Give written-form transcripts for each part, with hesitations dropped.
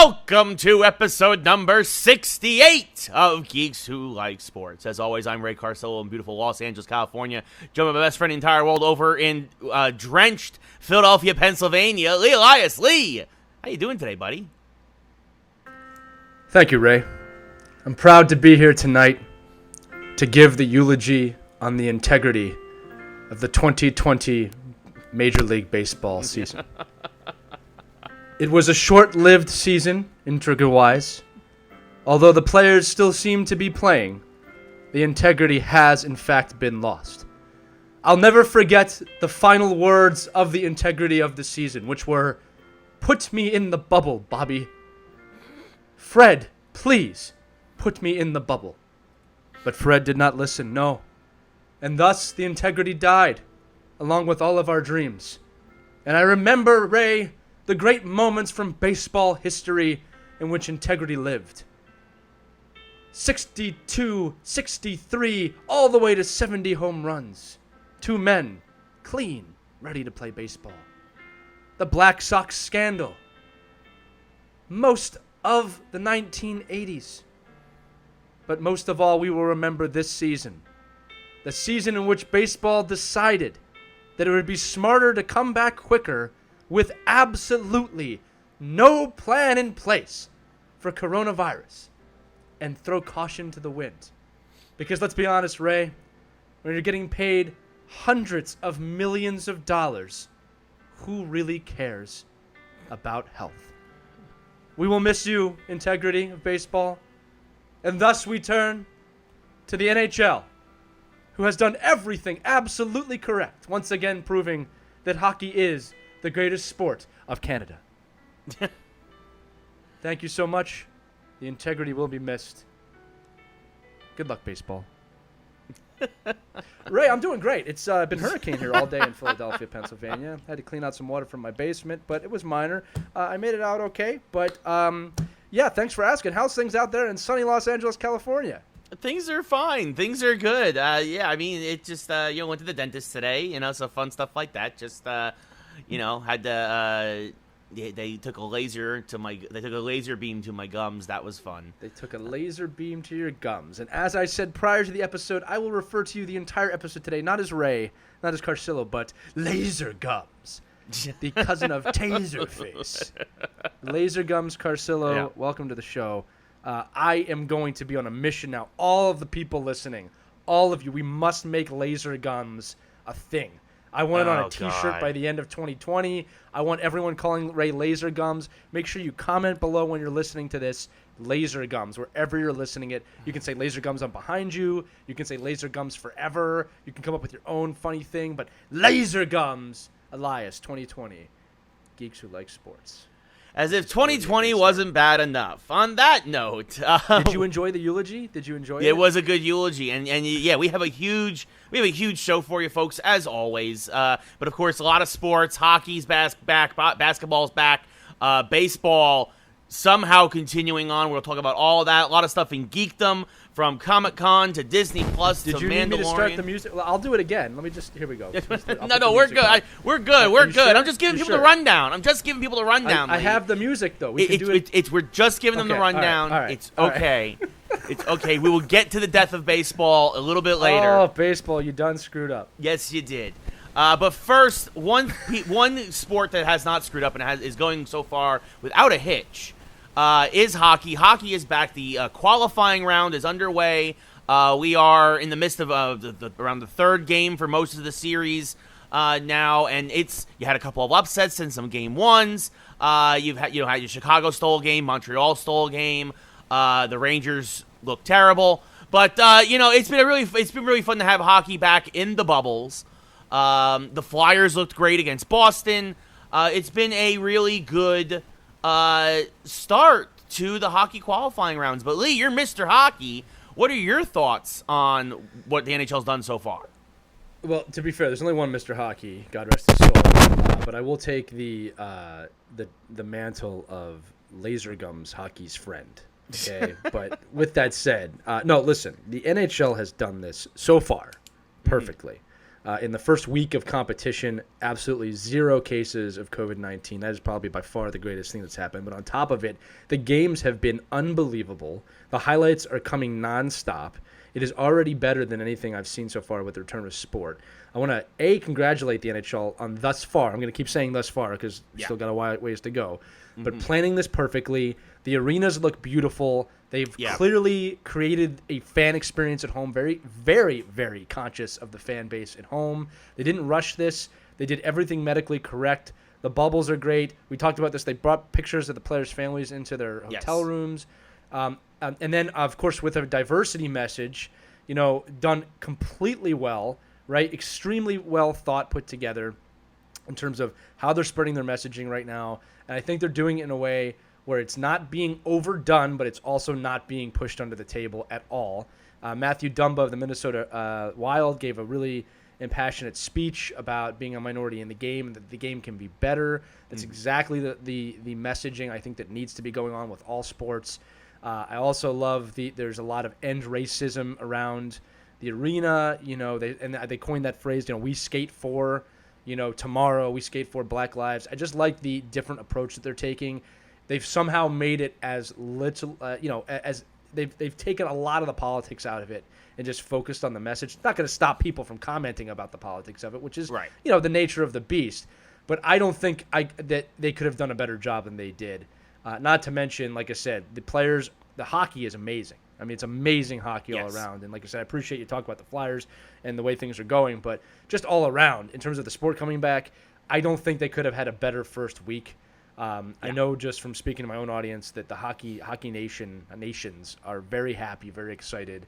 Welcome to episode number 68 of Geeks Who Like Sports. As always, I'm Ray Carcillo in beautiful Los Angeles, California. Joined by my best friend in the entire world over in drenched Philadelphia, Pennsylvania, Lee Elias. Lee, how you doing today, buddy? Thank you, Ray. I'm proud to be here tonight to give the eulogy on the integrity of the 2020 Major League Baseball season. It was a short-lived season, intrigue-wise. Although the players still seem to be playing, the integrity has, in fact, been lost. I'll never forget the final words of the integrity of the season, which were, "Put me in the bubble, Bobby. Fred, please, put me in the bubble." But Fred did not listen, no. And thus, the integrity died, along with all of our dreams. And I remember, Ray, the great moments from baseball history in which integrity lived. 62, 63, all the way to 70 home runs. 2 men, clean, ready to play baseball. The Black Sox scandal. Most of the 1980s. But most of all, we will remember this season. The season in which baseball decided that it would be smarter to come back quicker with absolutely no plan in place for coronavirus and throw caution to the wind. Because let's be honest, Ray, when you're getting paid hundreds of millions of dollars, who really cares about health? We will miss you, integrity of baseball, and thus we turn to the NHL, who has done everything absolutely correct, once again proving that hockey is the greatest sport of Canada. Thank you so much. The integrity will be missed. Good luck, baseball. Ray, I'm doing great. It's been hurricane here all day in Philadelphia, Pennsylvania. Had to clean out some water from my basement, but it was minor. I made it out okay. But, yeah, thanks for asking. How's things out there in sunny Los Angeles, California? Things are fine. Things are good. Yeah, I mean, it just, went to the dentist today, so fun stuff like that. Just, had to, they took a laser beam to my gums. That was fun. They took a laser beam to your gums. And as I said prior to the episode, I will refer to you the entire episode today, not as Ray, not as Carcillo, but Laser Gums, the cousin of Taserface. Laser Gums Carcillo, yeah. Welcome to the show. I am going to be on a mission now. All of the people listening, all of you, we must make Laser Gums a thing. I want it on a t-shirt by the end of 2020. I want everyone calling Ray Laser Gums. Make sure you comment below when you're listening to this. Laser Gums, wherever you're listening it. You can say Laser Gums, I'm behind you. You can say Laser Gums forever. You can come up with your own funny thing. But Laser Gums, Elias, 2020. Geeks Who Like Sports. As if 2020 wasn't bad enough. On that note, did you enjoy the eulogy? Did you enjoy it? It was a good eulogy, and yeah, we have a huge show for you folks as always. But of course, a lot of sports. Hockey's back, basketball's back, baseball somehow continuing on. We'll talk about all of that. A lot of stuff in geekdom, from Comic-Con to Disney Plus to Mandalorian. Did you need me to start the music? Well, I'll do it again. Let me just, here we go. No, we're good. We're good. Sure? I'm just giving people the rundown. I have the music, though. We're just giving them the rundown. All right. It's okay. It's okay. We will get to the death of baseball a little bit later. Oh, baseball, you done screwed up. Yes, you did. But first, one sport that has not screwed up and is going so far without a hitch is hockey. Hockey is back. The qualifying round is underway. We are in the midst of around the third game for most of the series now, and you had a couple of upsets and some game ones. You've had your Chicago stole a game, Montreal stole a game. The Rangers look terrible, but it's been really fun to have hockey back in the bubbles. The Flyers looked great against Boston. It's been a really good start to the hockey qualifying rounds. But Lee, you're Mr. Hockey. What are your thoughts on what the NHL's done so far? Well, to be fair, there's only one Mr. Hockey, God rest his soul. But I will take the mantle of Laser Gums Hockey's friend. Okay, but with that said, no, listen, the NHL has done this so far perfectly. In the first week of competition, absolutely 0 cases of COVID-19. That is probably by far the greatest thing that's happened. But on top of it, the games have been unbelievable. The highlights are coming nonstop. It is already better than anything I've seen so far with the return of sport. I want to, congratulate the NHL on thus far. I'm going to keep saying thus far because we still got a ways to go. Mm-hmm. But planning this perfectly. The arenas look beautiful. They've clearly created a fan experience at home. Very, very, very conscious of the fan base at home. They didn't rush this. They did everything medically correct. The bubbles are great. We talked about this. They brought pictures of the players' families into their hotel rooms. And then, of course, with a diversity message, done completely well, right? Extremely well thought, put together in terms of how they're spreading their messaging right now. And I think they're doing it in a way where it's not being overdone, but it's also not being pushed under the table at all. Matthew Dumba of the Minnesota Wild gave a really impassionate speech about being a minority in the game and that the game can be better. That's exactly the messaging I think that needs to be going on with all sports. I also love there's a lot of end racism around the arena. They coined that phrase, we skate for, tomorrow, we skate for Black lives. I just like the different approach that they're taking. They've somehow made it as little, as they've taken a lot of the politics out of it and just focused on the message. It's not going to stop people from commenting about the politics of it, which is, the nature of the beast. But I don't think that they could have done a better job than they did. Not to mention, like I said, the hockey is amazing. I mean, it's amazing hockey all around. And like I said, I appreciate you talking about the Flyers and the way things are going. But just all around, in terms of the sport coming back, I don't think they could have had a better first week. I know just from speaking to my own audience that the hockey nations are very happy, very excited,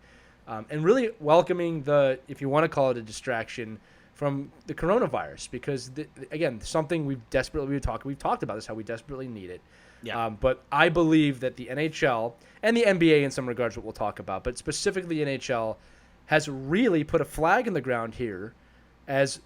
and really welcoming if you want to call it a distraction, from the coronavirus. Because, again, something we've talked about this, how we desperately need it. Yeah. But I believe that the NHL and the NBA in some regards, what we'll talk about, but specifically the NHL, has really put a flag in the ground here as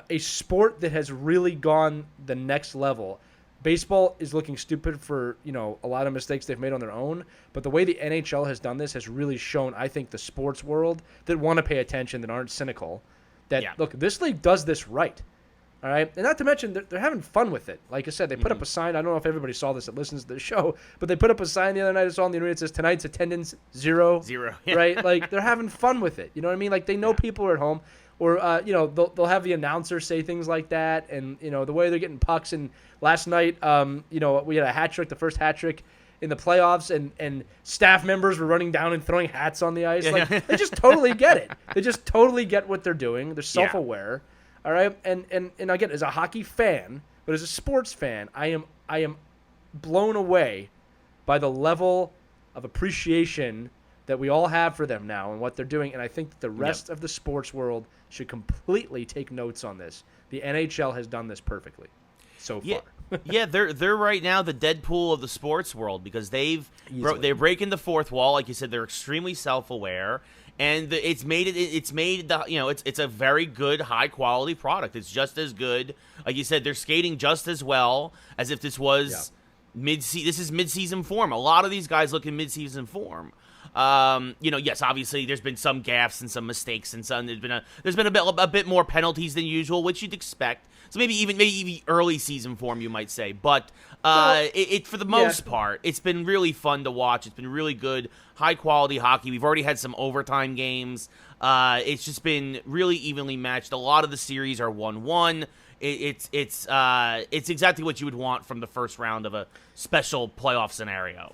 a sport that has really gone the next level. Baseball is looking stupid for, a lot of mistakes they've made on their own. But the way the NHL has done this has really shown, I think, the sports world that want to pay attention, that aren't cynical, that, look, this league does this right. All right? And not to mention, they're having fun with it. Like I said, they put up a sign. I don't know if everybody saw this that listens to the show, but they put up a sign the other night I saw on the internet that says, tonight's attendance 0. Right? Like, they're having fun with it. You know what I mean? Like, they know people are at home. Or, they'll have the announcer say things like that. And, the way they're getting pucks. And last night, we had a hat trick, the first hat trick in the playoffs. And staff members were running down and throwing hats on the ice. They just totally get it. They just totally get what they're doing. They're self-aware. All right. And again, as a hockey fan, but as a sports fan, I am blown away by the level of appreciation that we all have for them now and what they're doing. And I think that the rest of the sports world should completely take notes on this. The NHL has done this perfectly so far. They're right now the Deadpool of the sports world, because they're breaking the fourth wall. Like you said, they're extremely self-aware, and it's a very good, high quality product. It's just as good. Like you said, they're skating just as well as if this was this is mid-season form. A lot of these guys look in mid-season form. Yes, obviously there's been some gaffes and some mistakes, and there's been a bit more penalties than usual, which you'd expect. So maybe even early season form, you might say. But for the most part, it's been really fun to watch. It's been really good, high quality hockey. We've already had some overtime games. It's just been really evenly matched. A lot of the series are 1-1. It's exactly what you would want from the first round of a special playoff scenario.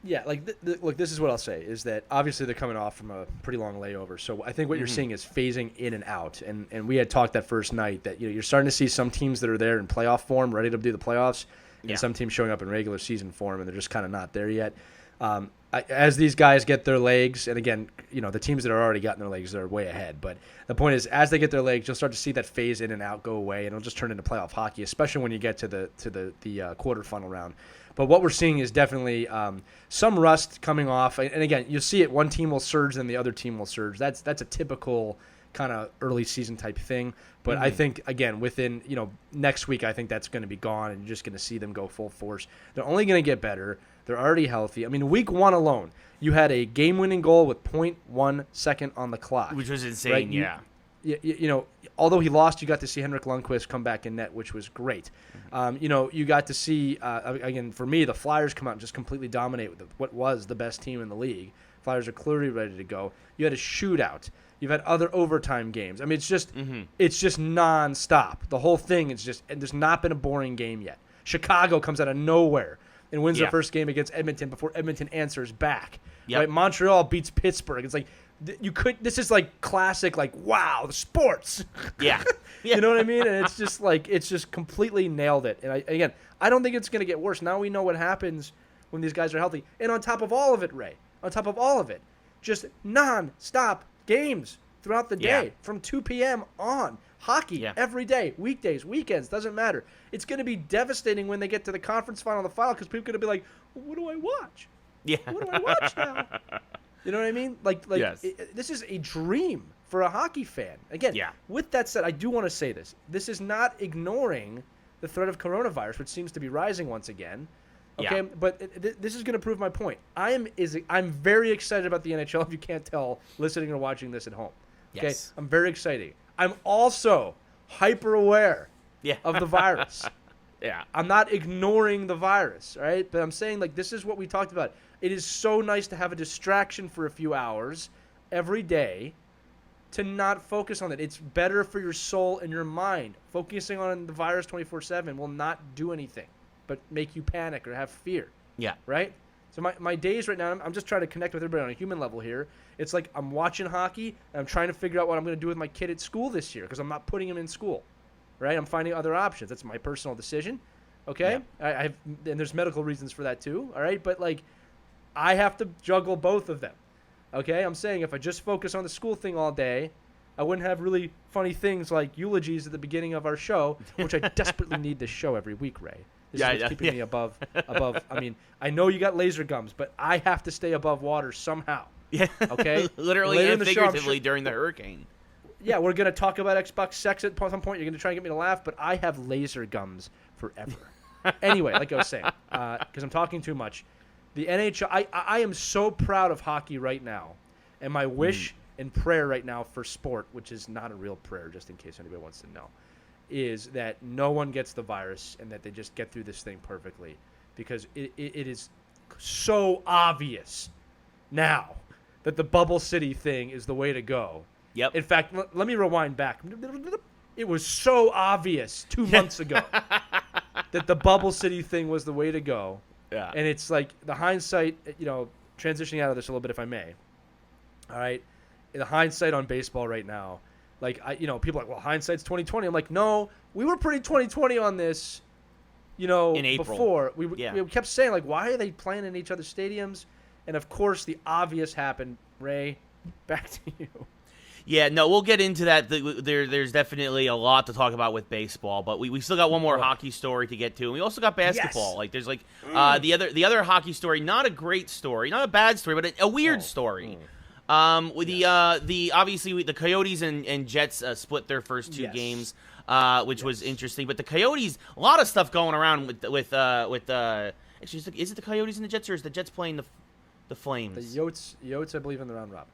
Yeah, look, this is what I'll say, is that obviously they're coming off from a pretty long layover. So I think what you're seeing is phasing in and out. And we had talked that first night that you're starting to see some teams that are there in playoff form, ready to do the playoffs, and some teams showing up in regular season form, and they're just kind of not there yet. As these guys get their legs, and again, the teams that are already gotten their legs, they're way ahead. But the point is, as they get their legs, you'll start to see that phase in and out go away, and it'll just turn into playoff hockey, especially when you get to the quarterfinal round. But what we're seeing is definitely some rust coming off. And again, you'll see it. One team will surge, then the other team will surge. That's a typical kind of early season type thing. But I think, again, within next week, I think that's going to be gone, and you're just going to see them go full force. They're only going to get better. They're already healthy. I mean, week 1 alone, you had a game-winning goal with 0.1 second on the clock. Which was insane, right? you know, although he lost, you got to see Henrik Lundqvist come back in net, which was great. You know, you got to see, again, for me, the Flyers come out and just completely dominate with what was the best team in the league. Flyers are clearly ready to go. You had a shootout. You've had other overtime games. I mean, it's just nonstop. The whole thing is just, and there's not been a boring game yet. Chicago comes out of nowhere and wins their first game against Edmonton before Edmonton answers back. Right? Montreal beats Pittsburgh. It's like, this is like classic, like, wow, the sports. Yeah. You know what I mean? And it's just like, it's just completely nailed it. And I don't think it's going to get worse. Now we know what happens when these guys are healthy. And on top of all of it, Ray, on top of all of it, just non-stop games throughout the day from 2 p.m. on. Hockey every day, weekdays, weekends, doesn't matter. It's going to be devastating when they get to the conference final, the final, because people are going to be like, well, what do I watch? Yeah. What do I watch now? You know what I mean? Like yes. This is a dream for a hockey fan. Again, with that said, I do want to say this. This is not ignoring the threat of coronavirus, which seems to be rising once again. Okay, but this is going to prove my point. I'm very excited about the NHL, if you can't tell, listening or watching this at home. Okay, yes. I'm very excited. I'm also hyper aware of the virus. I'm not ignoring the virus, right? But I'm saying, like, this is what we talked about. It is so nice to have a distraction for a few hours every day to not focus on it. It's better for your soul and your mind. Focusing on the virus 24/7 will not do anything but make you panic or have fear. Yeah. Right? So my days right now, I'm just trying to connect with everybody on a human level here. It's like I'm watching hockey, and I'm trying to figure out what I'm going to do with my kid at school this year because I'm not putting him in school. Right? I'm finding other options. That's my personal decision. Okay? Yeah. And there's medical reasons for that too. All right? But, like, I have to juggle both of them. Okay? I'm saying if I just focus on the school thing all day, I wouldn't have really funny things like eulogies at the beginning of our show, which I desperately need this show every week, Ray. This is what's keeping me above. I mean, I know you got laser gums, but I have to stay above water somehow. Yeah. Okay? Literally and figuratively during the hurricane. Yeah, we're going to talk about Xbox sex at some point. You're going to try and get me to laugh, but I have laser gums forever. Anyway, like I was saying, because I'm talking too much, the NHL, I am so proud of hockey right now, and my wish and prayer right now for sport, which is not a real prayer, just in case anybody wants to know, is that no one gets the virus and that they just get through this thing perfectly, because it is so obvious now that the bubble city thing is the way to go. Yep. In fact, let me rewind back. It was so obvious 2 months ago that the bubble city thing was the way to go. Yeah. And it's like the hindsight, you know, transitioning out of this a little bit, if I may. All right. The hindsight on baseball right now, like, people are like, well, hindsight's 2020. I'm like, no, we were pretty 2020 on this, you know, in April. Before. We kept saying, like, why are they playing in each other's stadiums? And, of course, the obvious happened. Ray, back to you. Yeah, no, we'll get into that. There's definitely a lot to talk about with baseball, but we still got one more hockey story to get to, and we also got basketball. Yes. Like, there's like the other hockey story, not a great story, not a bad story, but a weird story. With the obviously the Coyotes and Jets split their first two games, which was interesting. But the Coyotes, a lot of stuff going around with actually, is it the Coyotes and the Jets, or is the Jets playing the Flames? The Yotes, I believe, in the round robin.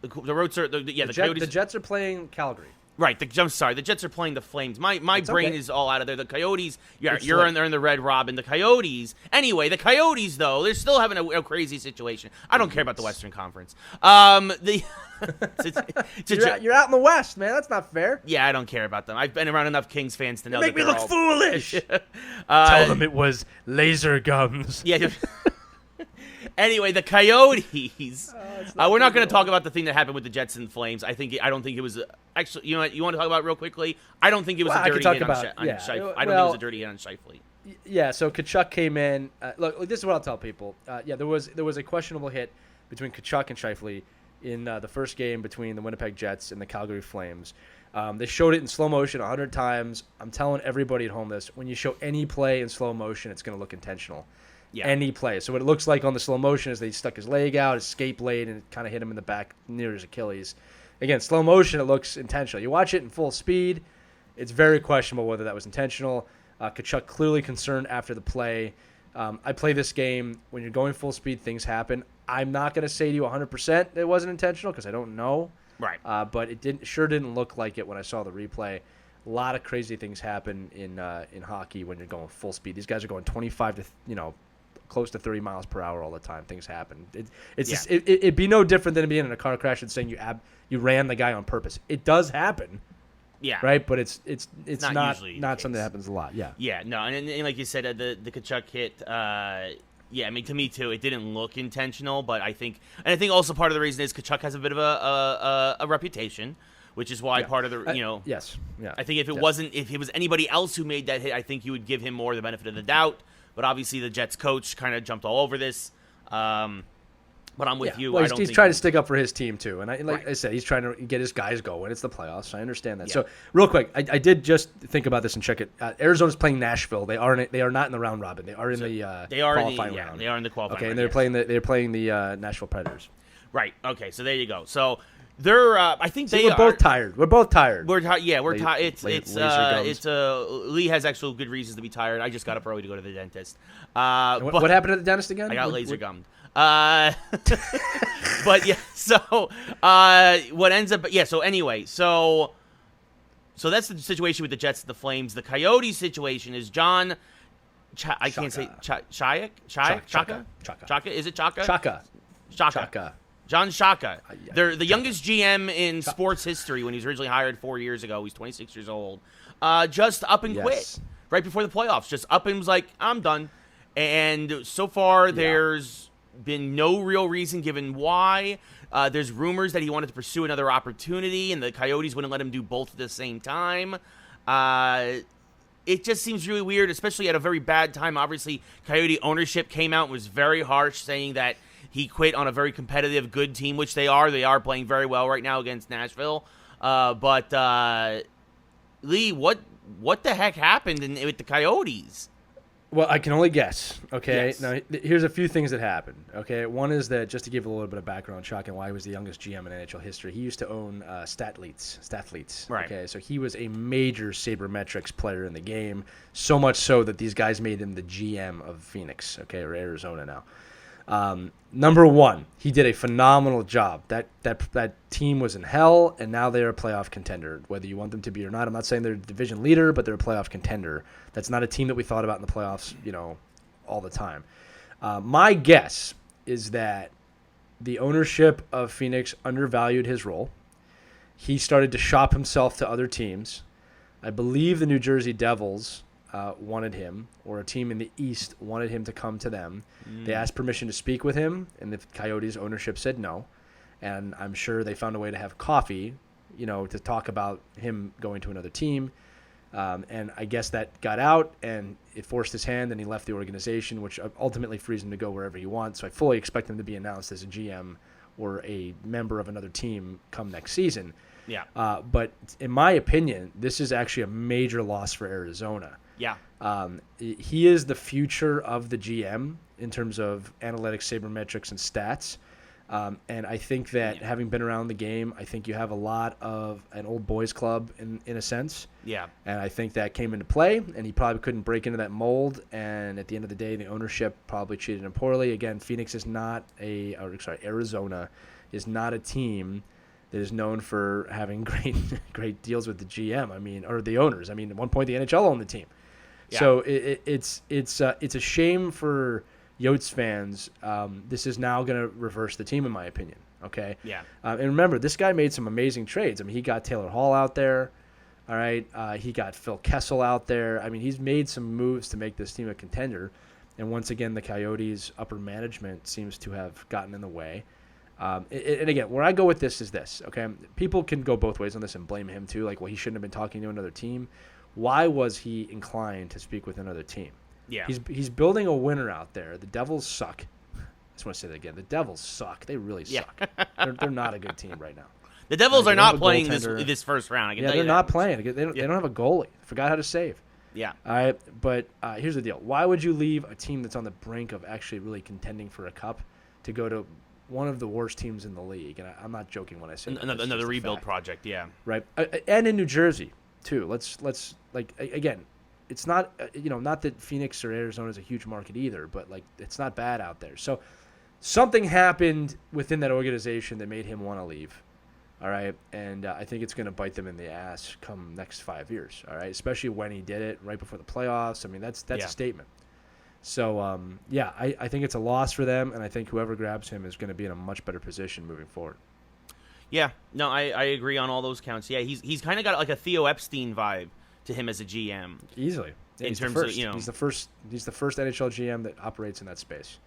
The Coyotes are the Jets are playing Calgary. Right. I'm sorry. The Jets are playing the Flames. My brain is all out of there. The Coyotes, they're in the Red Robin. The Coyotes. Anyway, the Coyotes, though, they're still having a crazy situation. I don't care about the Western Conference. You're out in the West, man. That's not fair. Yeah, I don't care about them. I've been around enough Kings fans to know. They make me look foolish. Tell them it was laser gums. Yeah. Anyway, the Coyotes. We're not going to talk about the thing that happened with the Jets and Flames. I don't think it was actually. You know what? You want to talk about it real quickly? I don't think it was a dirty hit on Scheifele. I don't think it was a dirty hit on Scheifele. Yeah. So Tkachuk came in. Look, this is what I'll tell people. There was a questionable hit between Tkachuk and Scheifele in the first game between the Winnipeg Jets and the Calgary Flames. They showed it in slow motion 100 times. I'm telling everybody at home this: when you show any play in slow motion, it's going to look intentional. Yeah. Any play. So what it looks like on the slow motion is they stuck his leg out, his skate blade, and it kind of hit him in the back near his Achilles. Again, slow motion, it looks intentional. You watch it in full speed, it's very questionable whether that was intentional. Tkachuk clearly concerned after the play. I play this game. When you're going full speed, things happen. I'm not going to say to you 100% it wasn't intentional because I don't know. Right. But it didn't look like it when I saw the replay. A lot of crazy things happen in hockey when you're going full speed. These guys are going 25 to close to 30 miles per hour all the time. Things happen. It'd be no different than being in a car crash and saying you ran the guy on purpose. It does happen. Yeah. Right, but it's not something that happens a lot. Yeah. Yeah. No, and like you said, the Tkachuk hit. Yeah, I mean, to me too, it didn't look intentional, but I think also part of the reason is Tkachuk has a bit of a reputation, which is why part of the yes, yeah. I think if it was anybody else who made that hit, I think you would give him more the benefit of the doubt. But obviously, the Jets coach kind of jumped all over this. But I'm with you. Well, he's trying to stick up for his team too, and I said, he's trying to get his guys going. It's the playoffs. I understand that. Yeah. So, real quick, I did just think about this and check it. Arizona's playing Nashville. They are not in the round robin. They are in the qualifying round. They are in the qualifying. Okay, round, and they're playing the Nashville Predators. Right. Okay. So there you go. So they're. I think we're both tired. We're both tired. We're tired. Yeah, we're tired. It's Lee has actual good reasons to be tired. I just got up early to go to the dentist. What happened at the dentist again? I got laser gummed. But yeah, so what ends up, yeah. So anyway, so that's the situation with the Jets and the Flames. The Coyotes situation is John. I can't say Chayka. Is it Chayka? Chayka. John Chayka. They're the youngest GM in sports history. When he was originally hired 4 years ago, he's 26 years old. Just up and quit right before the playoffs. Just up and was like, I'm done. And so far, there's been no real reason given why. There's rumors that he wanted to pursue another opportunity, and the Coyotes wouldn't let him do both at the same time. It just seems really weird, especially at a very bad time. Obviously, Coyote ownership came out and was very harsh, saying that he quit on a very competitive, good team, which they are. They are playing very well right now against Nashville. But Lee, what the heck happened with the Coyotes? Well, I can only guess, okay? Yes. Now, here's a few things that happened, okay? One is that, just to give a little bit of background on Chayka and why he was the youngest GM in NHL history, he used to own Stathletes, right? Okay, so he was a major sabermetrics player in the game, so much so that these guys made him the GM of Phoenix, okay, or Arizona now. Number one, he did a phenomenal job. That team was in hell, and now they're a playoff contender, whether you want them to be or not. I'm not saying they're a division leader, but they're a playoff contender. That's not a team that we thought about in the playoffs, all the time. My guess is that the ownership of Phoenix undervalued his role. He started to shop himself to other teams. I believe the New Jersey Devils wanted him, or a team in the East wanted him to come to them. They asked permission to speak with him, and the Coyotes ownership said no. And I'm sure they found a way to have coffee, to talk about him going to another team. And I guess that got out, and it forced his hand, and he left the organization, which ultimately frees him to go wherever he wants. So I fully expect him to be announced as a GM or a member of another team come next season. Yeah. But in my opinion, this is actually a major loss for Arizona. Yeah. He is the future of the GM in terms of analytics, sabermetrics, and stats. And I think that having been around the game, I think you have a lot of an old boys club in a sense. Yeah. And I think that came into play, and he probably couldn't break into that mold. And at the end of the day, the ownership probably treated him poorly. Again, Arizona is not a team that is known for having great deals with the GM. Or the owners. At one point the NHL owned the team. Yeah. So it's a shame for Yotes fans. This is now going to reverse the team, in my opinion. Okay. Yeah. And remember, this guy made some amazing trades. He got Taylor Hall out there. All right. He got Phil Kessel out there. He's made some moves to make this team a contender. And once again, the Coyotes' upper management seems to have gotten in the way. And again, where I go with this is this. Okay. People can go both ways on this and blame him too. Like, well, he shouldn't have been talking to another team. Why was he inclined to speak with another team? Yeah. He's building a winner out there. The Devils suck. I just want to say that again. The Devils suck. They really suck. They're not a good team right now. The Devils are not playing this first round. They're not playing. They don't have a goalie. Forgot how to save. Yeah. All right. But here's the deal. Why would you leave a team that's on the brink of actually really contending for a cup to go to one of the worst teams in the league? And I'm not joking when I say another rebuild project. Yeah. Right. And in New Jersey too. Let's again. It's not, not that Phoenix or Arizona is a huge market either, but it's not bad out there. So something happened within that organization that made him want to leave. All right, and I think it's going to bite them in the ass come next 5 years. All right, especially when he did it right before the playoffs. I mean, that's a statement. So I think it's a loss for them, and I think whoever grabs him is going to be in a much better position moving forward. Yeah, no, I agree on all those counts. Yeah, he's kind of got like a Theo Epstein vibe to him as a GM. Easily, in terms of he's the first NHL GM that operates in that space.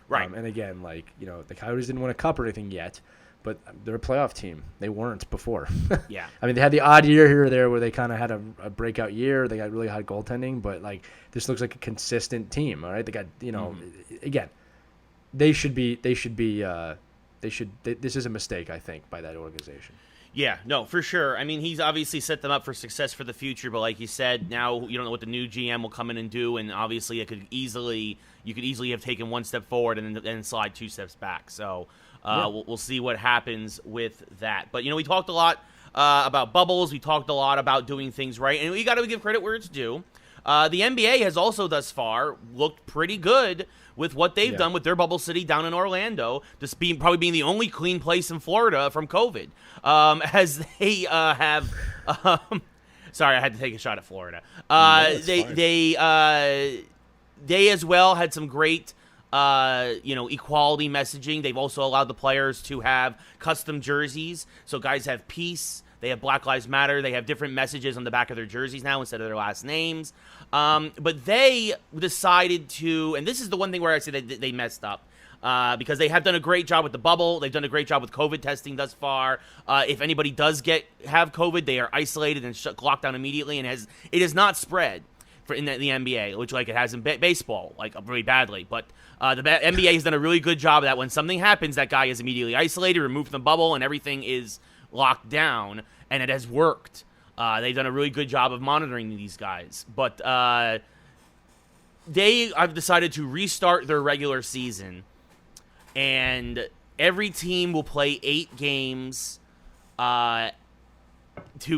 Right. And again, the Coyotes didn't win a cup or anything yet, but they're a playoff team. They weren't before. Yeah. I mean, they had the odd year here or there where they kind of had a breakout year. They got really high goaltending, but this looks like a consistent team. All right, they got again, this is a mistake, I think, by that organization. Yeah, no, for sure. I mean, he's obviously set them up for success for the future, but like you said, now you don't know what the new GM will come in and do, and obviously you could easily have taken one step forward and then slide 2 steps back. So we'll see what happens with that. But we talked a lot about bubbles. We talked a lot about doing things right, and we got to give credit where it's due. The NBA has also thus far looked pretty good with what they've done with their bubble city down in Orlando, probably being the only clean place in Florida from COVID, as they have. Sorry, I had to take a shot at Florida. They as well had some great equality messaging. They've also allowed the players to have custom jerseys, so guys have peace. They have Black Lives Matter. They have different messages on the back of their jerseys now instead of their last names. But they decided to, and this is the one thing where I say that they messed up, because they have done a great job with the bubble. They've done a great job with COVID testing thus far. If anybody does have COVID, they are isolated and locked down immediately, and it has not spread in the NBA, which it has in baseball, really badly. But the NBA has done a really good job of that. When something happens, that guy is immediately isolated, removed from the bubble, and everything is locked down, and it has worked. They've done a really good job of monitoring these guys. But they have decided to restart their regular season, and every team will play 8 games to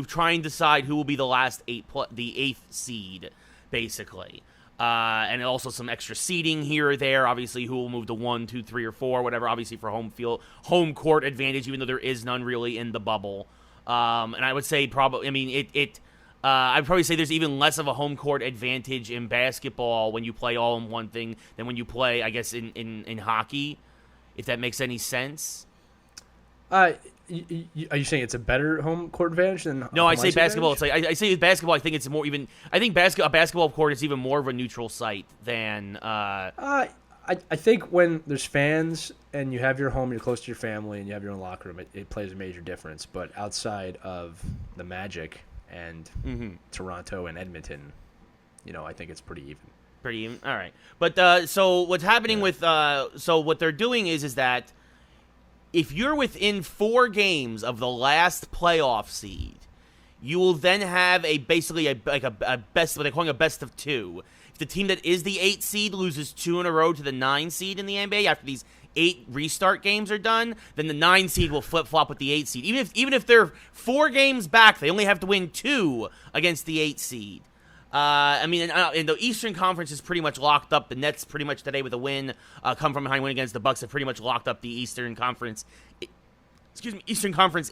try and decide who will be the last the 8th seed, basically. And also some extra seating here or there. Obviously, who will move to 1, 2, 3, or 4, whatever. Obviously, for home court advantage, even though there is none really in the bubble. And I would say probably, I'd probably say there's even less of a home court advantage in basketball when you play all in one thing than when you play, I guess, in hockey, if that makes any sense. Are you saying it's a better home court advantage than No, I say basketball. Advantage? It's I say with basketball. I think it's more even. I think a basketball court is even more of a neutral site than. I think when there's fans and you have your home, you're close to your family, and you have your own locker room, it plays a major difference. But outside of the Magic and Toronto and Edmonton, I think it's pretty even. Pretty even. All right, but so what's happening with so what they're doing is that if you're within 4 games of the last playoff seed, you will then have basically a best, what they're calling a best of 2. If the team that is the 8th seed loses 2 in a row to the 9 seed in the NBA after these 8 restart games are done, then the 9 seed will flip-flop with the 8 seed. Even if they're 4 games back, they only have to win 2 against the 8 seed. And the Eastern Conference is pretty much locked up. The Nets pretty much today with a win, come from behind win against the Bucks, have pretty much locked up the Eastern Conference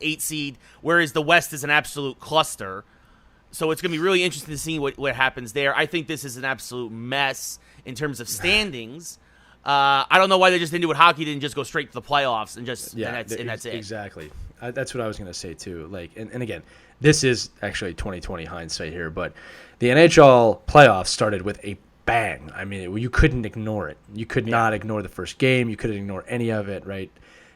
8 seed, whereas the West is an absolute cluster. So it's going to be really interesting to see what happens there. I think this is an absolute mess in terms of standings. I don't know why they just didn't do what hockey didn't just go straight to the playoffs and that's it. Exactly. That's what I was going to say too. And again, this is actually 2020 hindsight here, but the NHL playoffs started with a bang. I mean, you couldn't ignore it. You could not ignore the first game. You couldn't ignore any of it, right?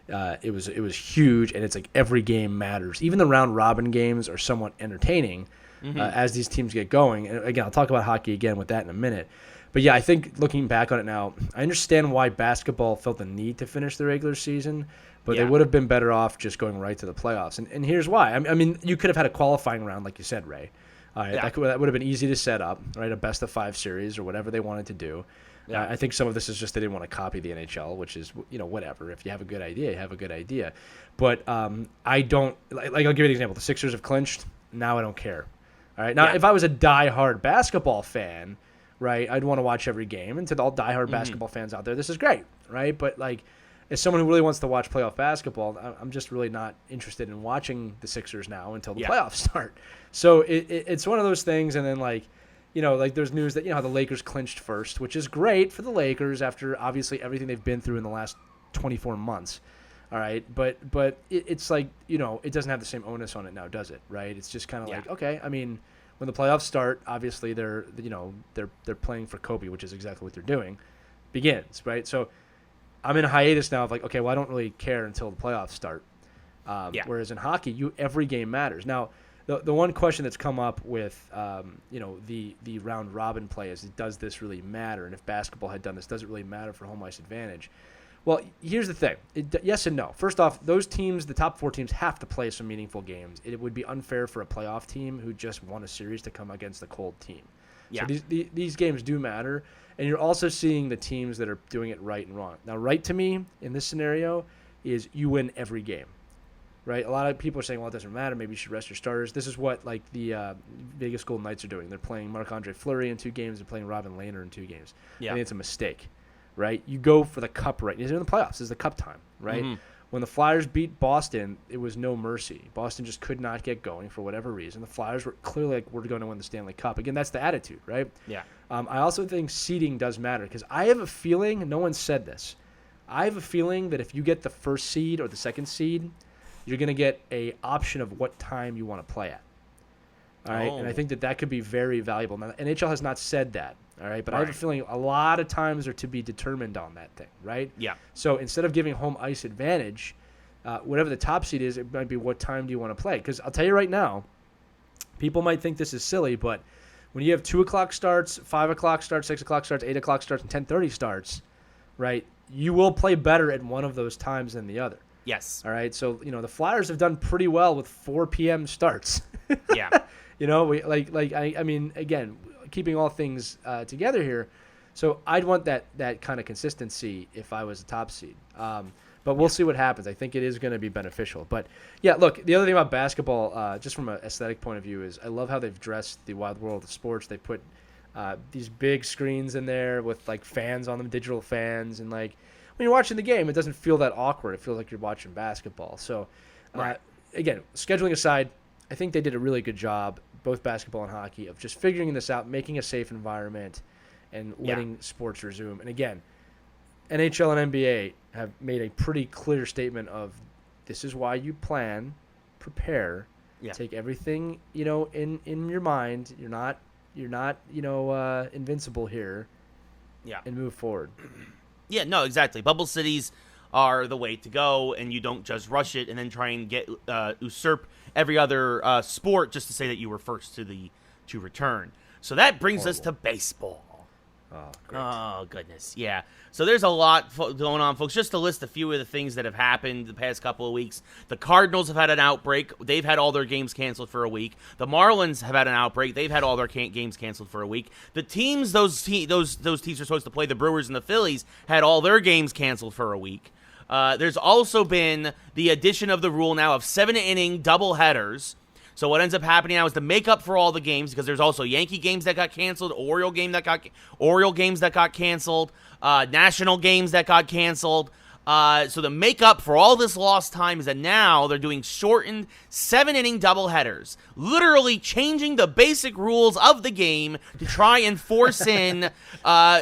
It was huge, and it's every game matters. Even the round robin games are somewhat entertaining as these teams get going. And again, I'll talk about hockey again with that in a minute. But yeah, I think looking back on it now, I understand why basketball felt the need to finish the regular season, but they would have been better off just going right to the playoffs. And here's why. I mean, you could have had a qualifying round, like you said, Ray. That would have been easy to set up, right? A best-of-5 series or whatever they wanted to do. Yeah. I think some of this is just they didn't want to copy the NHL, which is, whatever. If you have a good idea, you have a good idea. But I don't – I'll give you an example. The Sixers have clinched. Now I don't care. All right? Now, if I was a diehard basketball fan – right, I'd want to watch every game. And to all diehard basketball fans out there, this is great, right? But as someone who really wants to watch playoff basketball, I'm just really not interested in watching the Sixers now until the playoffs start. So it's one of those things. And then there's news that, how the Lakers clinched first, which is great for the Lakers after obviously everything they've been through in the last 24 months. All right. But it's like, it doesn't have the same onus on it now, does it? Right. It's just kind of like, okay, I mean, when the playoffs start, obviously they're playing for Kobe, which is exactly what they're doing, begins. Right. So I'm in a hiatus now of like, okay, well, I don't really care until the playoffs start. Whereas in hockey, every game matters. Now, the one question that's come up with, the round robin play is, does this really matter? And if basketball had done this, does it really matter for home ice advantage? Well, here's the thing. Yes and no. First off, those teams, the top 4 teams, have to play some meaningful games. It would be unfair for a playoff team who just won a series to come against a cold team. Yeah. So these games do matter. And you're also seeing the teams that are doing it right and wrong. Now, right to me in this scenario is you win every game, right? A lot of people are saying, well, it doesn't matter. Maybe you should rest your starters. This is what the Vegas Golden Knights are doing. They're playing Marc-Andre Fleury in 2 games. They're playing Robin Lehner in 2 games. Yeah. I think it's a mistake, right? You go for the cup right. You're in the playoffs. This is the cup time, right? Mm-hmm. When the Flyers beat Boston, it was no mercy. Boston just could not get going for whatever reason. The Flyers were clearly like, we're going to win the Stanley Cup. Again, that's the attitude, right? Yeah. I also think seeding does matter because I have a feeling, no one said this, I have a feeling that if you get the first seed or the second seed, you're going to get a option of what time you want to play at. All right, and I think that could be very valuable. Now, NHL has not said that, all right, but I have a feeling a lot of times are to be determined on that thing, right? Yeah. So instead of giving home ice advantage, whatever the top seed is, it might be what time do you want to play? Because I'll tell you right now, people might think this is silly, but when you have 2 o'clock starts, 5 o'clock starts, 6 o'clock starts, 8 o'clock starts, and 10:30 starts, right, you will play better at one of those times than the other. Yes. All right, so, the Flyers have done pretty well with 4 p.m. starts. Yeah. I mean, again, keeping all things together here. So I'd want that kind of consistency if I was a top seed. But we'll see what happens. I think it is going to be beneficial. But, yeah, look, the other thing about basketball, just from an aesthetic point of view, is I love how they've dressed the wild world of sports. They put these big screens in there with, fans on them, digital fans. And, when you're watching the game, it doesn't feel that awkward. It feels like you're watching basketball. So, again, scheduling aside, I think they did a really good job, both basketball and hockey, of just figuring this out, making a safe environment, and letting sports resume. And again, NHL and NBA have made a pretty clear statement of this is why you prepare, take everything in your mind. You're not invincible here. Yeah, and move forward. Yeah, no, exactly. Bubble cities are the way to go, and you don't just rush it and then try and get usurp every other sport just to say that you were first to return. So that brings us to baseball. Oh, great. Oh, goodness. Yeah. So there's a lot going on, folks. Just to list a few of the things that have happened the past couple of weeks. The Cardinals have had an outbreak. They've had all their games canceled for a week. The Marlins have had an outbreak. They've had all their games canceled for a week. The teams those teams are supposed to play, the Brewers and the Phillies, had all their games canceled for a week. There's also been the addition of the rule now of 7-inning doubleheaders. So what ends up happening now is to make up for all the games, because there's also Yankee games that got canceled, Oriole games that got canceled, national games that got canceled. So the make up for all this lost time is that now they're doing shortened 7-inning doubleheaders, literally changing the basic rules of the game to try and force in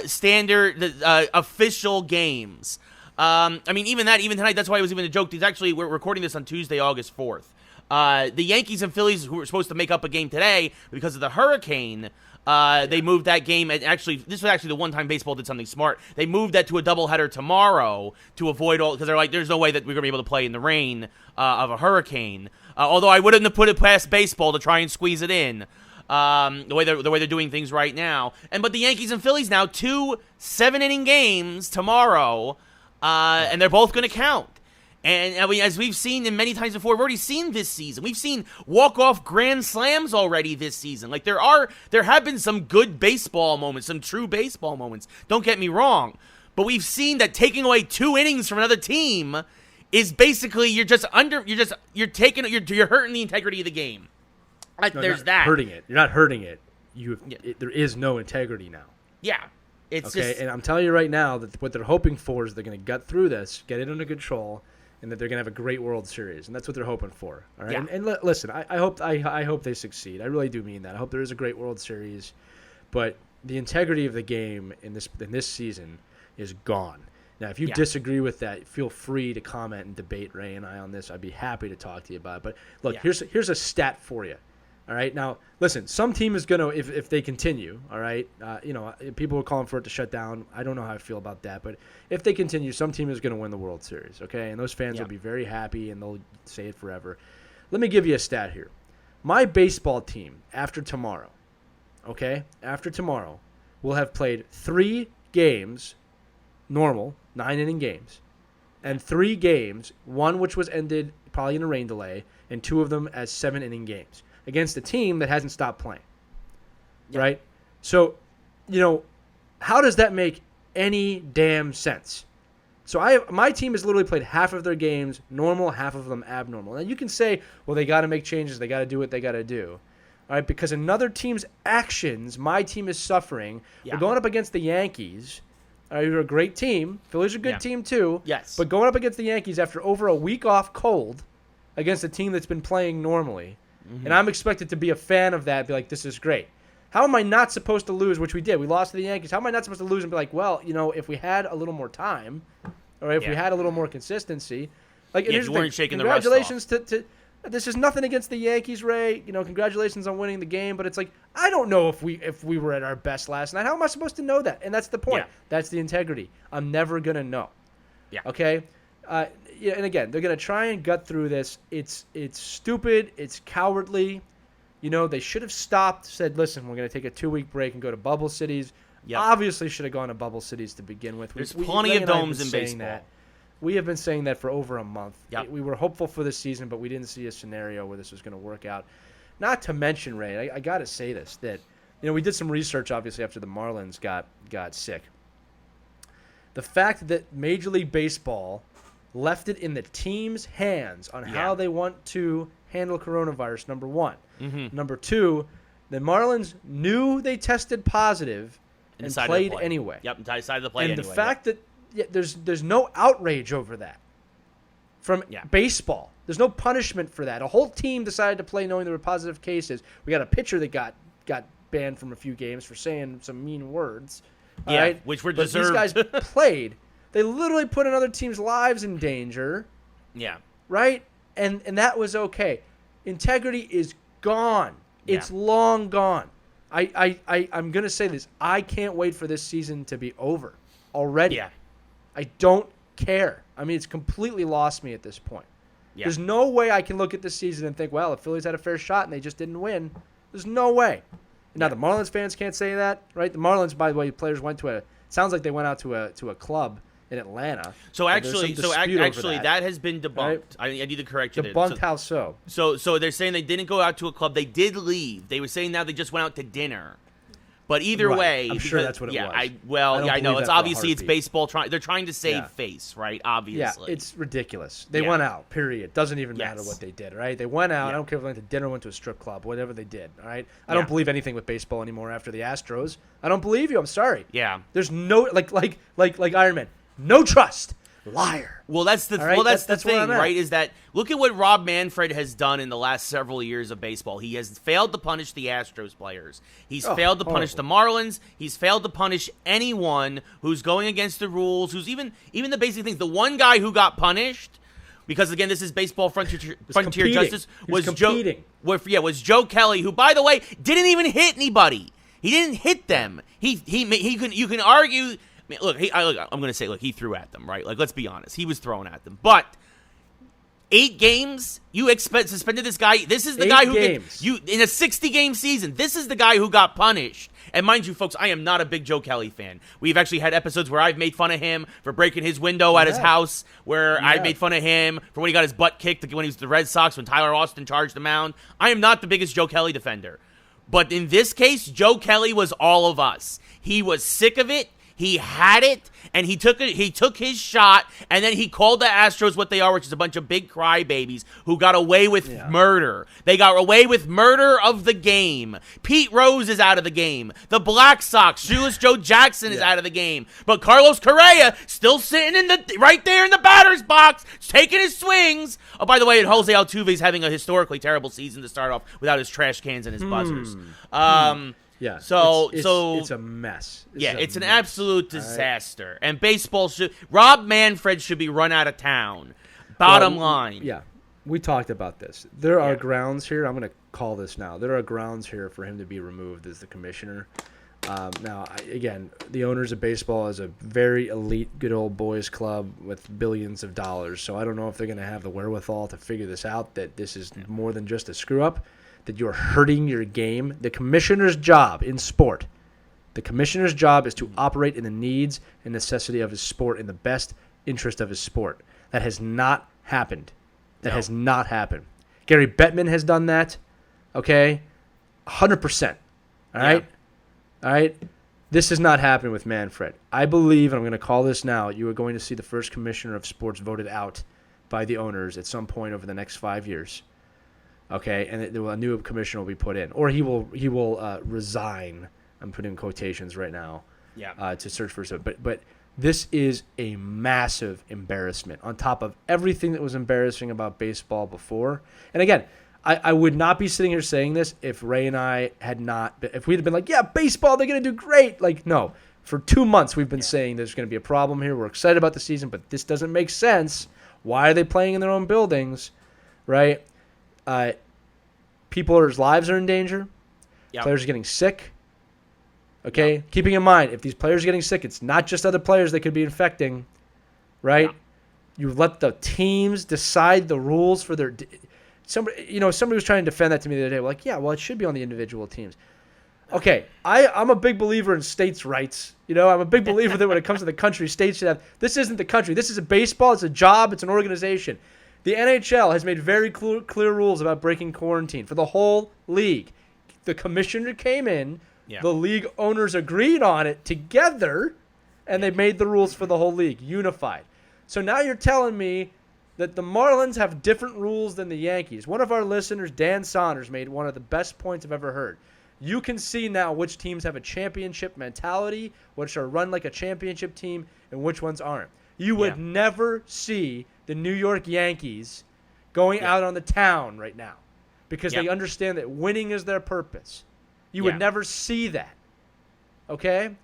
standard official games. I mean, even tonight, that's why it was even a joke. We're recording this on Tuesday, August 4th. The Yankees and Phillies, who were supposed to make up a game today because of the hurricane, they moved that game. And this was actually the one time baseball did something smart. They moved that to a doubleheader tomorrow to avoid because they're like, there's no way that we're going to be able to play in the rain of a hurricane. Although I wouldn't have put it past baseball to try and squeeze it in. The way they're doing things right now. But the Yankees and Phillies now, 2 7-inning games tomorrow, and they're both going to count. And as we've seen in many times before, we've already seen this season. We've seen walk-off grand slams already this season. There have been some good baseball moments, some true baseball moments. Don't get me wrong, but we've seen that taking away 2 innings from another team is basically you're hurting the integrity of the game. There's that hurting it. You're not hurting it. There is no integrity now. Yeah. It's okay, just, and I'm telling you right now that what they're hoping for is they're going to gut through this, get it under control, and that they're going to have a great World Series, and that's what they're hoping for. All right, Yeah. and listen, I hope they succeed. I really do mean that. I hope there is a great World Series, but the integrity of the game in this season is gone. Now, if you disagree with that, feel free to comment and debate Ray and I on this. I'd be happy to talk to you about it. But look, here's a stat for you. All right. Now, listen, some team is going to, if they continue, all right, people are calling for it to shut down. I don't know how I feel about that. But if they continue, some team is going to win the World Series, okay? And those fans will be very happy, and they'll say it forever. Let me give you a stat here. My baseball team, after tomorrow, will have played 3 games, normal, 9-inning games, and 3 games, one which was ended probably in a rain delay, and 2 of them as 7-inning games, against a team that hasn't stopped playing, right? So, how does that make any damn sense? So my team has literally played half of their games normal, half of them abnormal. Now, you can say, well, they got to make changes. They got to do what they got to do, all right? Because another team's actions, my team is suffering. We're going up against the Yankees. All right, you're a great team. Phillies are a good team, too. Yes. But going up against the Yankees after over a week off cold against a team that's been playing normally, and I'm expected to be a fan of that, be like, this is great. How am I not supposed to lose, which we did? We lost to the Yankees. How am I not supposed to lose and be like, well, if we had a little more time, or if we had a little more consistency. Like, you weren't shaking the rust off. Congratulations to this is nothing against the Yankees, Ray. Congratulations on winning the game. But it's like, I don't know if we were at our best last night. How am I supposed to know that? And that's the point. Yeah. That's the integrity. I'm never going to know. Yeah. Okay? And again, they're going to try and gut through this. It's stupid. It's cowardly. They should have stopped, said, listen, we're going to take a 2-week break and go to bubble cities. Yep. Obviously should have gone to bubble cities to begin with. There's plenty of domes in baseball. That. We have been saying that for over a month. Yep. We were hopeful for this season, but we didn't see a scenario where this was going to work out. Not to mention, Ray, I got to say this, that we did some research, obviously, after the Marlins got sick. The fact that Major League Baseball left it in the team's hands on how they want to handle coronavirus, number one. Mm-hmm. Number two, the Marlins knew they tested positive and played anyway. Yep, decided to play anyway. And the fact that there's no outrage over that from baseball. There's no punishment for that. A whole team decided to play knowing there were positive cases. We got a pitcher that got banned from a few games for saying some mean words. Right? Which were but deserved. These guys played. They literally put another team's lives in danger. Yeah. Right? And that was okay. Integrity is gone. Yeah. It's long gone. I'm going to say this. I can't wait for this season to be over already. Yeah. I don't care. I mean, it's completely lost me at this point. Yeah. There's no way I can look at this season and think, well, the Phillies had a fair shot and they just didn't win. There's no way. Now, the Marlins fans can't say that, right? The Marlins, by the way, players went to sounds like they went out to a club in Atlanta. So actually, that has been debunked. Right? I need to correct you there. Debunked how so? So they're saying they didn't go out to a club. They did leave. They were saying now they just went out to dinner. But either way, I'm sure that's what it was. I know. It's obviously it's baseball. They're trying to save face, right? Obviously. Yeah, it's ridiculous. They went out, period. Doesn't even matter what they did, right? They went out. I don't care if they went to dinner, went to a strip club, whatever they did, all right? I don't believe anything with baseball anymore after the Astros. I don't believe you. I'm sorry. Yeah. There's no, like Iron Man, no trust. Liar. Well, that's the right? that's the thing, right? Is that look at what Rob Manfred has done in the last several years of baseball. He has failed to punish the Astros players. He's failed to punish the Marlins. He's failed to punish anyone who's going against the rules. Who's even the basic things. The one guy who got punished, because again, this is baseball frontier justice, was Joe Kelly, who, by the way, didn't even hit anybody. He didn't hit them. You can argue. Look, I'm going to say, he threw at them, right? Like, let's be honest. He was throwing at them. But 8 games, you suspended this guy. This is the guy who in a 60-game season, this is the guy who got punished. And mind you, folks, I am not a big Joe Kelly fan. We've actually had episodes where I've made fun of him for breaking his window at his house, where I've made fun of him for when he got his butt kicked when he was with the Red Sox, when Tyler Austin charged the mound. I am not the biggest Joe Kelly defender. But in this case, Joe Kelly was all of us. He was sick of it. He had it, and he took it. He took his shot, and then he called the Astros what they are, which is a bunch of big crybabies who got away with murder. They got away with murder of the game. Pete Rose is out of the game. The Black Sox, Shoeless Joe Jackson is out of the game. But Carlos Correa still sitting right there in the batter's box, taking his swings. Oh, by the way, Jose Altuve is having a historically terrible season to start off without his trash cans and his buzzers. Yeah. So it's a mess. It's an absolute disaster. Right. And baseball Rob Manfred should be run out of town. Bottom line. Yeah. We talked about this. There are grounds here. I'm going to call this now. There are grounds here for him to be removed as the commissioner. Now, again, the owners of baseball is a very elite, good old boys club with billions of dollars. So I don't know if they're going to have the wherewithal to figure this out, that this is more than just a screw-up, that you're hurting your game. The commissioner's job in sport, the commissioner's job is to operate in the needs and necessity of his sport in the best interest of his sport. That has not happened. That has not happened. Gary Bettman has done that, okay? 100%, all right? All right? This has not happened with Manfred. I believe, and I'm going to call this now, you are going to see the first commissioner of sports voted out by the owners at some point over the next 5 years. Okay, and a new commissioner will be put in, or he will resign. I'm putting in quotations right now. To search for something. But this is a massive embarrassment on top of everything that was embarrassing about baseball before. And again, I would not be sitting here saying this if Ray and I had not. If we'd have been like, yeah, baseball, they're going to do great. Like, no. For 2 months, we've been saying there's going to be a problem here. We're excited about the season, but this doesn't make sense. Why are they playing in their own buildings, right? People's lives are in danger. Players are getting sick. Okay? Keeping in mind, if these players are getting sick, it's not just other players they could be infecting, right? You let the teams decide the rules for their somebody was trying to defend that to me the other day. Like, it should be on the individual teams. Okay, I'm a big believer in states' rights. I'm a big believer that when it comes to the country, states should have. This isn't the country. This is a baseball. It's a job. It's an organization. The NHL has made very clear rules about breaking quarantine for the whole league. The commissioner came in. The league owners agreed on it together, and they made the rules for the whole league, unified. So now you're telling me that the Marlins have different rules than the Yankees. One of our listeners, Dan Saunders, made one of the best points I've ever heard. You can see now which teams have a championship mentality, which are run like a championship team, and which ones aren't. You would never see the New York Yankees going out on the town right now because they understand that winning is their purpose. You would never see that, okay?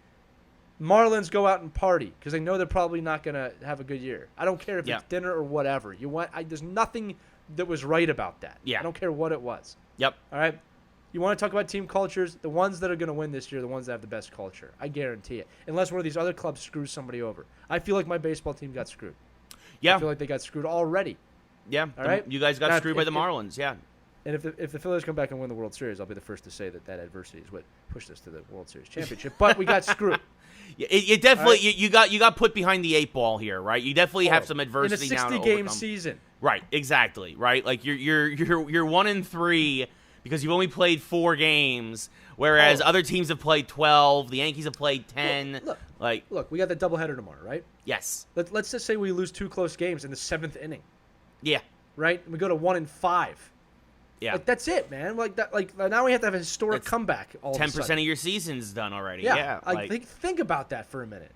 Marlins go out and party because they know they're probably not going to have a good year. I don't care if it's dinner or whatever. There's nothing that was right about that. I don't care what it was. All right? You want to talk about team cultures? The ones that are going to win this year are the ones that have the best culture. I guarantee it. Unless one of these other clubs screws somebody over. I feel like my baseball team got screwed. I feel like they got screwed already. All right? You guys got screwed by the Marlins, And if the Phillies come back and win the World Series, I'll be the first to say that adversity is what pushed us to the World Series championship. But we got screwed. It definitely you got put behind the 8 ball here, right? You definitely have some adversity now to overcome. In a 60-game season. Right, exactly, right? Like you're 1-3 because you've only played 4 games, whereas other teams have played 12. The Yankees have played 10. Look, we got the doubleheader tomorrow, right? Yes. Let's just say we lose 2 close games in the 7th inning. Yeah. Right? We go to 1-5. Yeah. That's it, man. Now we have to have a historic comeback. 10% of your season's done already. Think about that for a minute.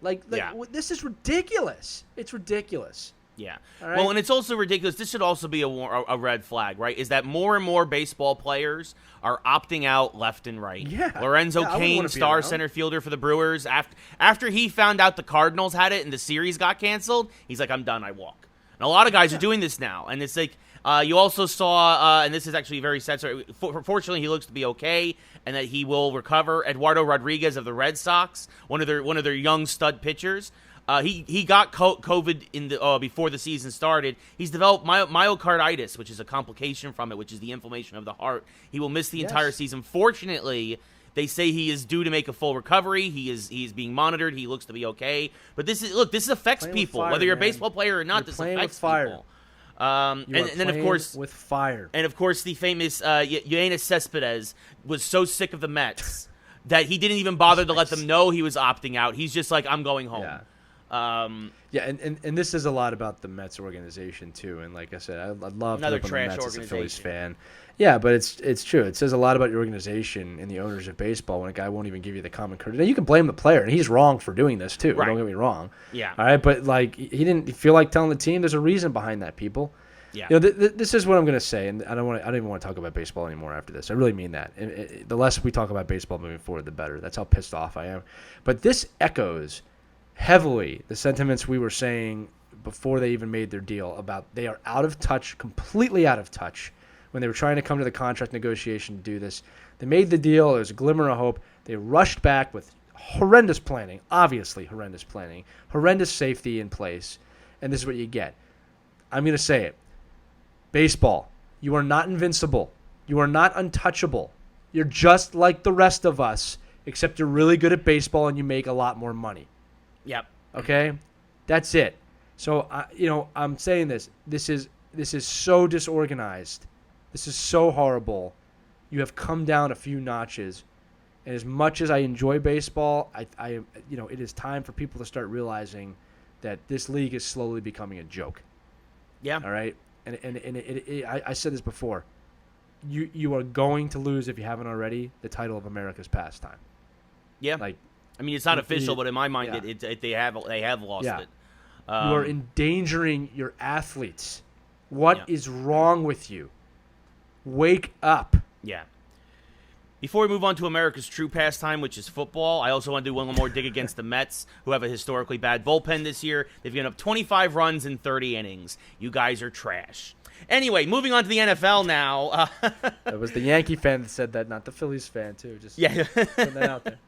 This is ridiculous. It's ridiculous. Yeah. Right? Well, and it's also ridiculous. This should also be a red flag, right? Is that more and more baseball players are opting out left and right. Yeah. Lorenzo Cain, star center fielder for the Brewers, after he found out the Cardinals had it and the series got canceled, he's like, I'm done. I walk. And a lot of guys are doing this now, and it's like. You also saw, and this is actually very sad. So fortunately, he looks to be okay, and that he will recover. Eduardo Rodriguez of the Red Sox, one of their young stud pitchers. He got COVID before the season started. He's developed myocarditis, which is a complication from it, which is the inflammation of the heart. He will miss the entire season. Fortunately, they say he is due to make a full recovery. He is being monitored. He looks to be okay. But this affects people, whether you're a baseball player or not. This affects people. And then of course with fire, and of course the famous Yoenis Cespedes was so sick of the Mets that he didn't even bother to let them know he was opting out. He's just like, I'm going home. Yeah. And this is a lot about the Mets organization too. And like I said, I'd love Another to trash the Mets as a organization. Phillies fan. Yeah, but it's true. It says a lot about your organization and the owners of baseball when a guy won't even give you the common courtesy. Now, you can blame the player, and he's wrong for doing this too. Right. Don't get me wrong. Yeah. All right, but like he didn't feel like telling the team. There's a reason behind that, people. Yeah. You know, this is what I'm going to say, and I don't even want to talk about baseball anymore after this. I really mean that. The less we talk about baseball moving forward, the better. That's how pissed off I am. But this echoes heavily the sentiments we were saying before they even made their deal about they are out of touch, completely out of touch, when they were trying to come to the contract negotiation to do this. They made the deal. There was a glimmer of hope. They rushed back with horrendous planning, obviously horrendous planning, horrendous safety in place, and this is what you get. I'm going to say it. Baseball, you are not invincible. You are not untouchable. You're just like the rest of us, except you're really good at baseball and you make a lot more money. Yep. Okay? That's it. So, I'm saying this. This is so disorganized. This is so horrible. You have come down a few notches. And as much as I enjoy baseball, it is time for people to start realizing that this league is slowly becoming a joke. Yeah. All right? And I said this before. You are going to lose, if you haven't already, the title of America's pastime. Yeah. Like, I mean, it's not official, but in my mind, yeah. they have lost it. You are endangering your athletes. What is wrong with you? Wake up. Yeah. Before we move on to America's true pastime, which is football, I also want to do one more dig against the Mets, who have a historically bad bullpen this year. They've given up 25 runs in 30 innings. You guys are trash. Anyway, moving on to the NFL now. It was the Yankee fan that said that, not the Phillies fan, too. Just putting that out there.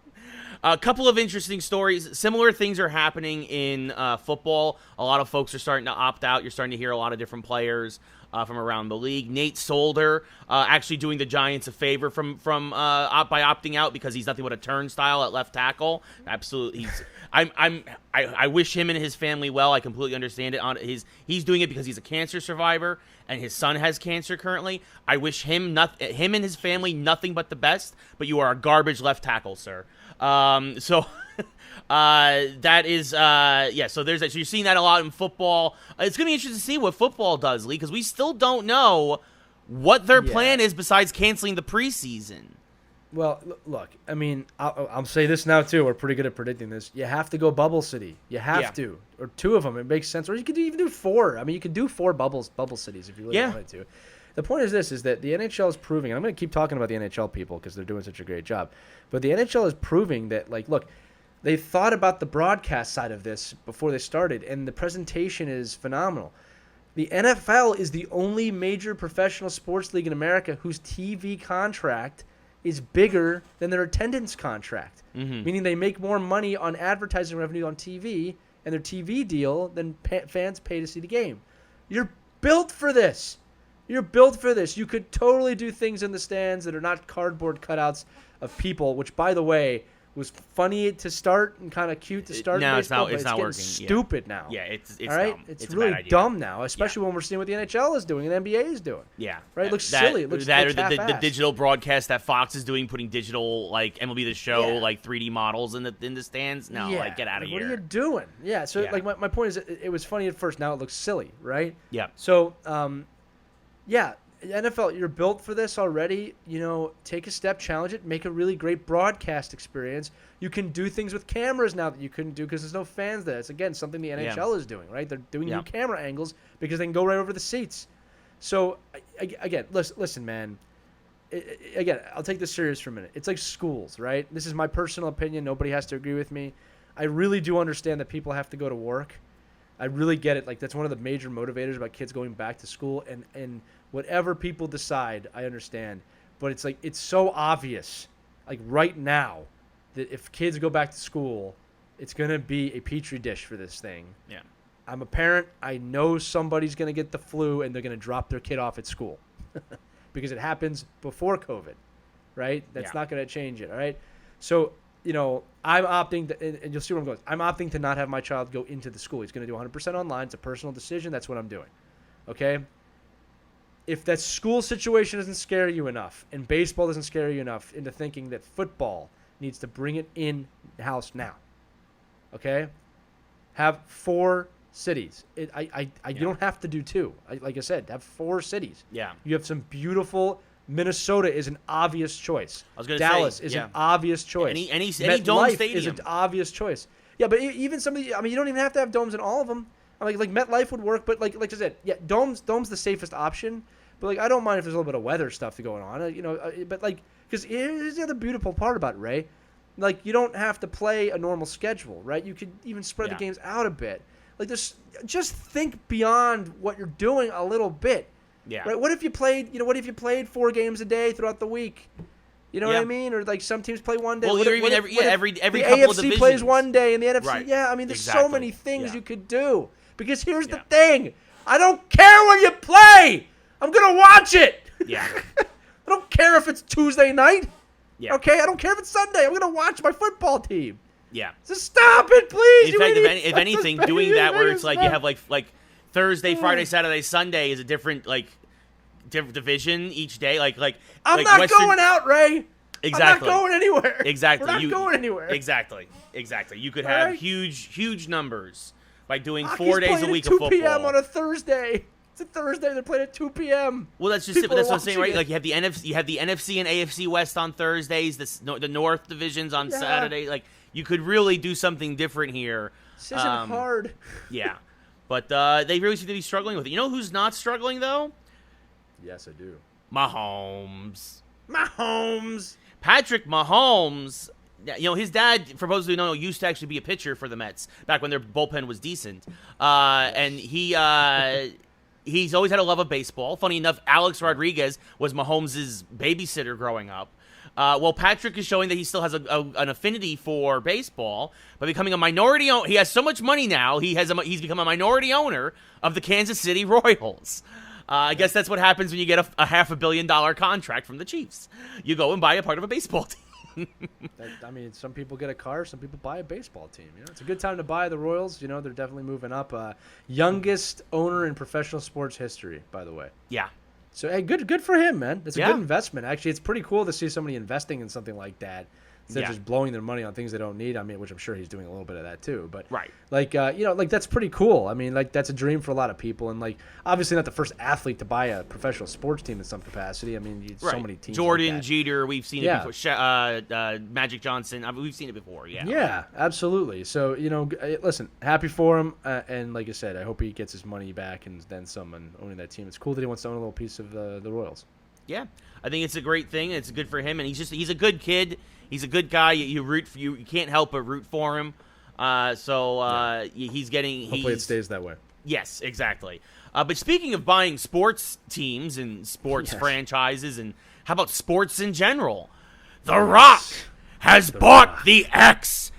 A couple of interesting stories. Similar things are happening in football. A lot of folks are starting to opt out. You're starting to hear a lot of different players from around the league. Nate Solder actually doing the Giants a favor by opting out because he's nothing but a turnstile at left tackle. Absolutely, I wish him and his family well. I completely understand it. He's doing it because he's a cancer survivor and his son has cancer currently. I wish him and his family nothing but the best. But you are a garbage left tackle, sir. That is, so there's that. So you're seeing that a lot in football. It's going to be interesting to see what football does, Lee, because we still don't know what their plan is besides canceling the preseason. Well, look, I mean, I'll say this now, too. We're pretty good at predicting this. You have to go Bubble City. You have to. Or 2 of them. It makes sense. Or you could even do 4. I mean, you could do 4 bubble cities if you really wanted to. The point is that the NHL is proving, and I'm going to keep talking about the NHL people because they're doing such a great job, but the NHL is proving that, like, look, they thought about the broadcast side of this before they started, and the presentation is phenomenal. The NFL is the only major professional sports league in America whose TV contract is bigger than their attendance contract, meaning they make more money on advertising revenue on TV and their TV deal than fans pay to see the game. You're built for this. You're built for this. You could totally do things in the stands that are not cardboard cutouts of people, which, by the way, was funny to start and kind of cute to start. No, baseball, it's not working. Stupid now. Yeah, it's all right. dumb. It's really dumb now, especially when we're seeing what the NHL is doing and the NBA is doing. Yeah, right. It looks silly. It looks the digital broadcast that Fox is doing, putting digital like MLB The Show like 3D models in the stands. No, get out of here. What are you doing? Yeah. So like my point is, it was funny at first. Now it looks silly, right? Yeah. So NFL, you're built for this already. Take a step, challenge it, make a really great broadcast experience. You can do things with cameras now that you couldn't do because there's no fans there. It's, again, something the NHL is doing, right? They're doing new camera angles because they can go right over the seats. So, again, listen, man. Again, I'll take this serious for a minute. It's like schools, right? This is my personal opinion. Nobody has to agree with me. I really do understand that people have to go to work. I really get it. Like, that's one of the major motivators about kids going back to school. And whatever people decide, I understand. But it's like, it's so obvious, like right now, that if kids go back to school, it's going to be a petri dish for this thing. Yeah. I'm a parent. I know somebody's going to get the flu and they're going to drop their kid off at school because it happens before COVID, right? That's not going to change it, all right? So, I'm opting to, and you'll see where I'm going. I'm opting to not have my child go into the school. He's going to do 100% online. It's a personal decision. That's what I'm doing, okay? If that school situation doesn't scare you enough and baseball doesn't scare you enough into thinking that football needs to bring it in-house now. Okay? Have 4 cities. You don't have to do 2. Like I said, have 4 cities. Yeah. You have some beautiful. Minnesota is an obvious choice. I was going to say Dallas is an obvious choice. Any dome stadium is an obvious choice. Yeah, but even some of the, I mean, you don't even have to have domes in all of them. Like MetLife would work, but like I said, yeah, dome's the safest option. But like I don't mind if there's a little bit of weather stuff going on, but like because here's the other beautiful part about it, Ray. Like you don't have to play a normal schedule, right? You could even spread the games out a bit. Like just think beyond what you're doing a little bit. Yeah. Right. What if you played 4 games a day throughout the week? You know what I mean? Or like some teams play one day. Well, every the couple AFC of divisions plays one day and the NFC. Right. Yeah, I mean, there's so many things you could do. Because here's the thing, I don't care when you play. I'm gonna watch it. Yeah. I don't care if it's Tuesday night. Yeah. Okay. I don't care if it's Sunday. I'm gonna watch my football team. Yeah. So stop it, please. In fact, if anything, doing that where it's like you have like Thursday, Friday, Saturday, Sunday is a different division each day. Like I'm not going out, Ray. Exactly. I'm not going anywhere. Exactly. We're not going anywhere. Exactly. You could have huge numbers by doing Hockey's 4 days a week of football. 2 p.m. on a Thursday. It's a Thursday. They're playing at 2 p.m. Well, that's just that's what I'm saying, right? Like you have the NFC and AFC West on Thursdays. The North divisions on Saturday. Like you could really do something different here. This isn't hard. Yeah, but they really seem to be struggling with it. You know who's not struggling though? Yes, I do. Mahomes. Patrick Mahomes. You know, his dad, for those who know, used to actually be a pitcher for the Mets back when their bullpen was decent. And he's always had a love of baseball. Funny enough, Alex Rodriguez was Mahomes' babysitter growing up. Well, Patrick is showing that he still has an affinity for baseball by becoming a minority owner. He has so much money now, he's become a minority owner of the Kansas City Royals. I guess that's what happens when you get a $500 million contract from the Chiefs. You go and buy a part of a baseball team. I mean, some people get a car, some people buy a baseball team. You know, it's a good time to buy the Royals. You know, they're definitely moving up. Youngest owner in professional sports history, by the way. Yeah. So, hey, good for him, man. It's a good investment. Actually, it's pretty cool to see somebody investing in something like that instead of just blowing their money on things they don't need. I mean, which I'm sure he's doing a little bit of that too. But that's pretty cool. I mean, like that's a dream for a lot of people, and like obviously not the first athlete to buy a professional sports team in some capacity. I mean, so many teams. Jordan, like Jeter, we've seen it before. Magic Johnson, we've seen it before. Yeah. Yeah, absolutely. So listen, happy for him, and like I said, I hope he gets his money back and then some on owning that team. It's cool that he wants to own a little piece of the Royals. Yeah, I think it's a great thing. It's good for him, and he's a good kid. He's a good guy. You root for you can't help but root for him. He's getting. Hopefully, it stays that way. Yes, exactly. But speaking of buying sports teams and sports franchises, and how about sports in general? The Rock has bought the XFL.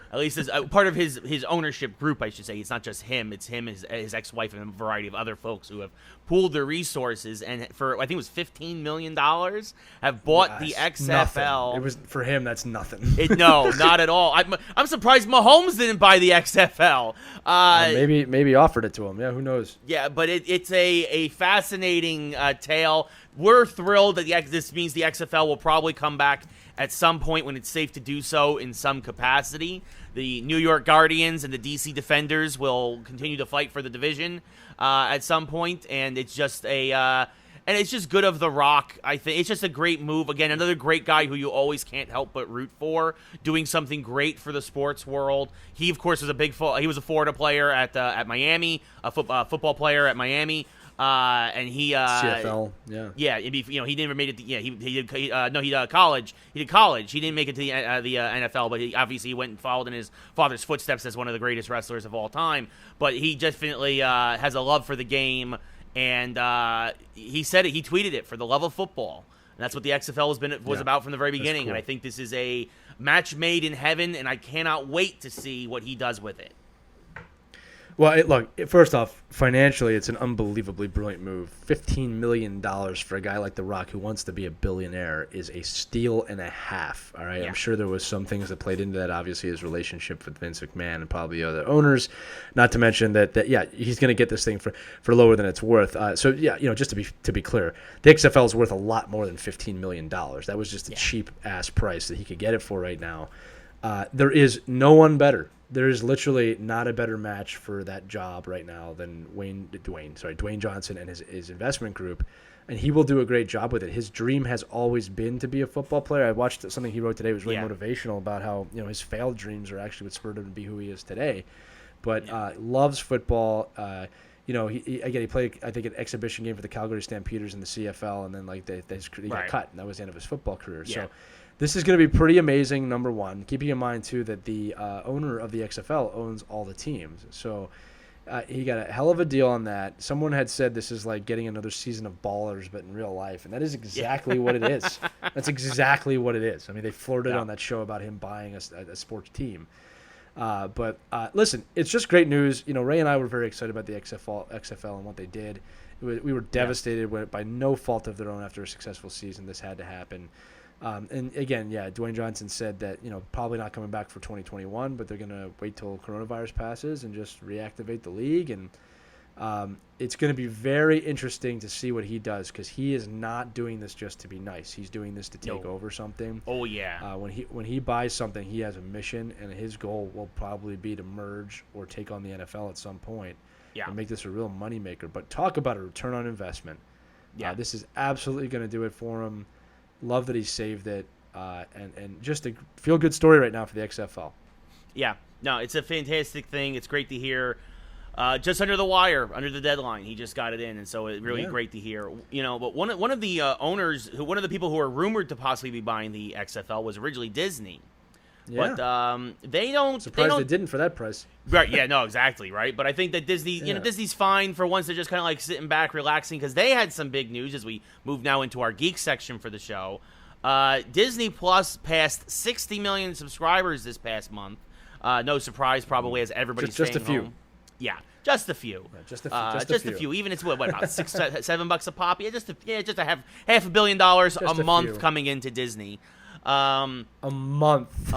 At least as part of his ownership group, I should say. It's not just him. It's him, his ex-wife, and a variety of other folks who have pooled their resources and for, I think it was $15 million, have bought the XFL. Nothing. It was for him, that's nothing. No, not at all. I'm surprised Mahomes didn't buy the XFL. Maybe offered it to him. Yeah, who knows? Yeah, but it's a fascinating tale. We're thrilled that this means the XFL will probably come back at some point when it's safe to do so in some capacity. The New York Guardians and the DC Defenders will continue to fight for the division at some point, and it's just it's just good of The Rock. I think it's just a great move. Again, another great guy who you always can't help but root for, doing something great for the sports world. He, of course, was he was a Florida player at Miami, a football player at Miami. And he CFL, he never made it. He did college. He did college. He didn't make it to the NFL, but he obviously went and followed in his father's footsteps as one of the greatest wrestlers of all time. But he definitely has a love for the game, and he said it. He tweeted it for the love of football, and that's what the XFL was about from the very beginning. Cool. And I think this is a match made in heaven, and I cannot wait to see what he does with it. Well, first off, financially, it's an unbelievably brilliant move. $15 million for a guy like The Rock who wants to be a billionaire is a steal and a half, all right? Yeah. I'm sure there was some things that played into that, obviously his relationship with Vince McMahon and probably the other owners, not to mention that he's going to get this thing for lower than it's worth. Just to be clear, the XFL is worth a lot more than $15 million. That was just a cheap-ass price that he could get it for right now. There is no one better. There is literally not a better match for that job right now than Dwayne Johnson and his investment group, and he will do a great job with it. His dream has always been to be a football player. I watched something he wrote today. It was really motivational about how his failed dreams are actually what spurred him to be who he is today. But loves football. He played, I think, an exhibition game for the Calgary Stampeders in the CFL, and then he got cut, and that was the end of his football career. Yeah. So this is going to be pretty amazing, number one, keeping in mind, too, that the owner of the XFL owns all the teams. So he got a hell of a deal on that. Someone had said this is like getting another season of Ballers, but in real life, and that is exactly what it is. That's exactly what it is. I mean, they flirted on that show about him buying a sports team. But listen, it's just great news. Ray and I were very excited about the XFL and what they did. We were devastated when, by no fault of their own, after a successful season, this had to happen. And again, Dwayne Johnson said that probably not coming back for 2021, but they're going to wait till coronavirus passes and just reactivate the league. And it's going to be very interesting to see what he does, because he is not doing this just to be nice. He's doing this to take over something. Oh yeah. When he buys something, he has a mission, and his goal will probably be to merge or take on the NFL at some point. And make this a real moneymaker. But talk about a return on investment. This is absolutely going to do it for him. Love that he saved it, and just a feel-good story right now for the XFL. Yeah, no, it's a fantastic thing. It's great to hear. Just under the wire, under the deadline, he just got it in, and so it's really great to hear. But one of the owners, one of the people who are rumored to possibly be buying the XFL was originally Disney. Yeah. But they don't. Surprised they didn't for that price. Right. Yeah. No. Exactly. Right. But I think that Disney, Disney's fine for once. They're just kind of like sitting back, relaxing, because they had some big news as we move now into our geek section for the show. Disney Plus passed 60 million subscribers this past month. No surprise, probably, as everybody's just a few. Home. Yeah. Just a few. Yeah, just a few. Even it's what about $6-7 a pop? Yeah, just a half $1 billion a month coming into Disney. A month.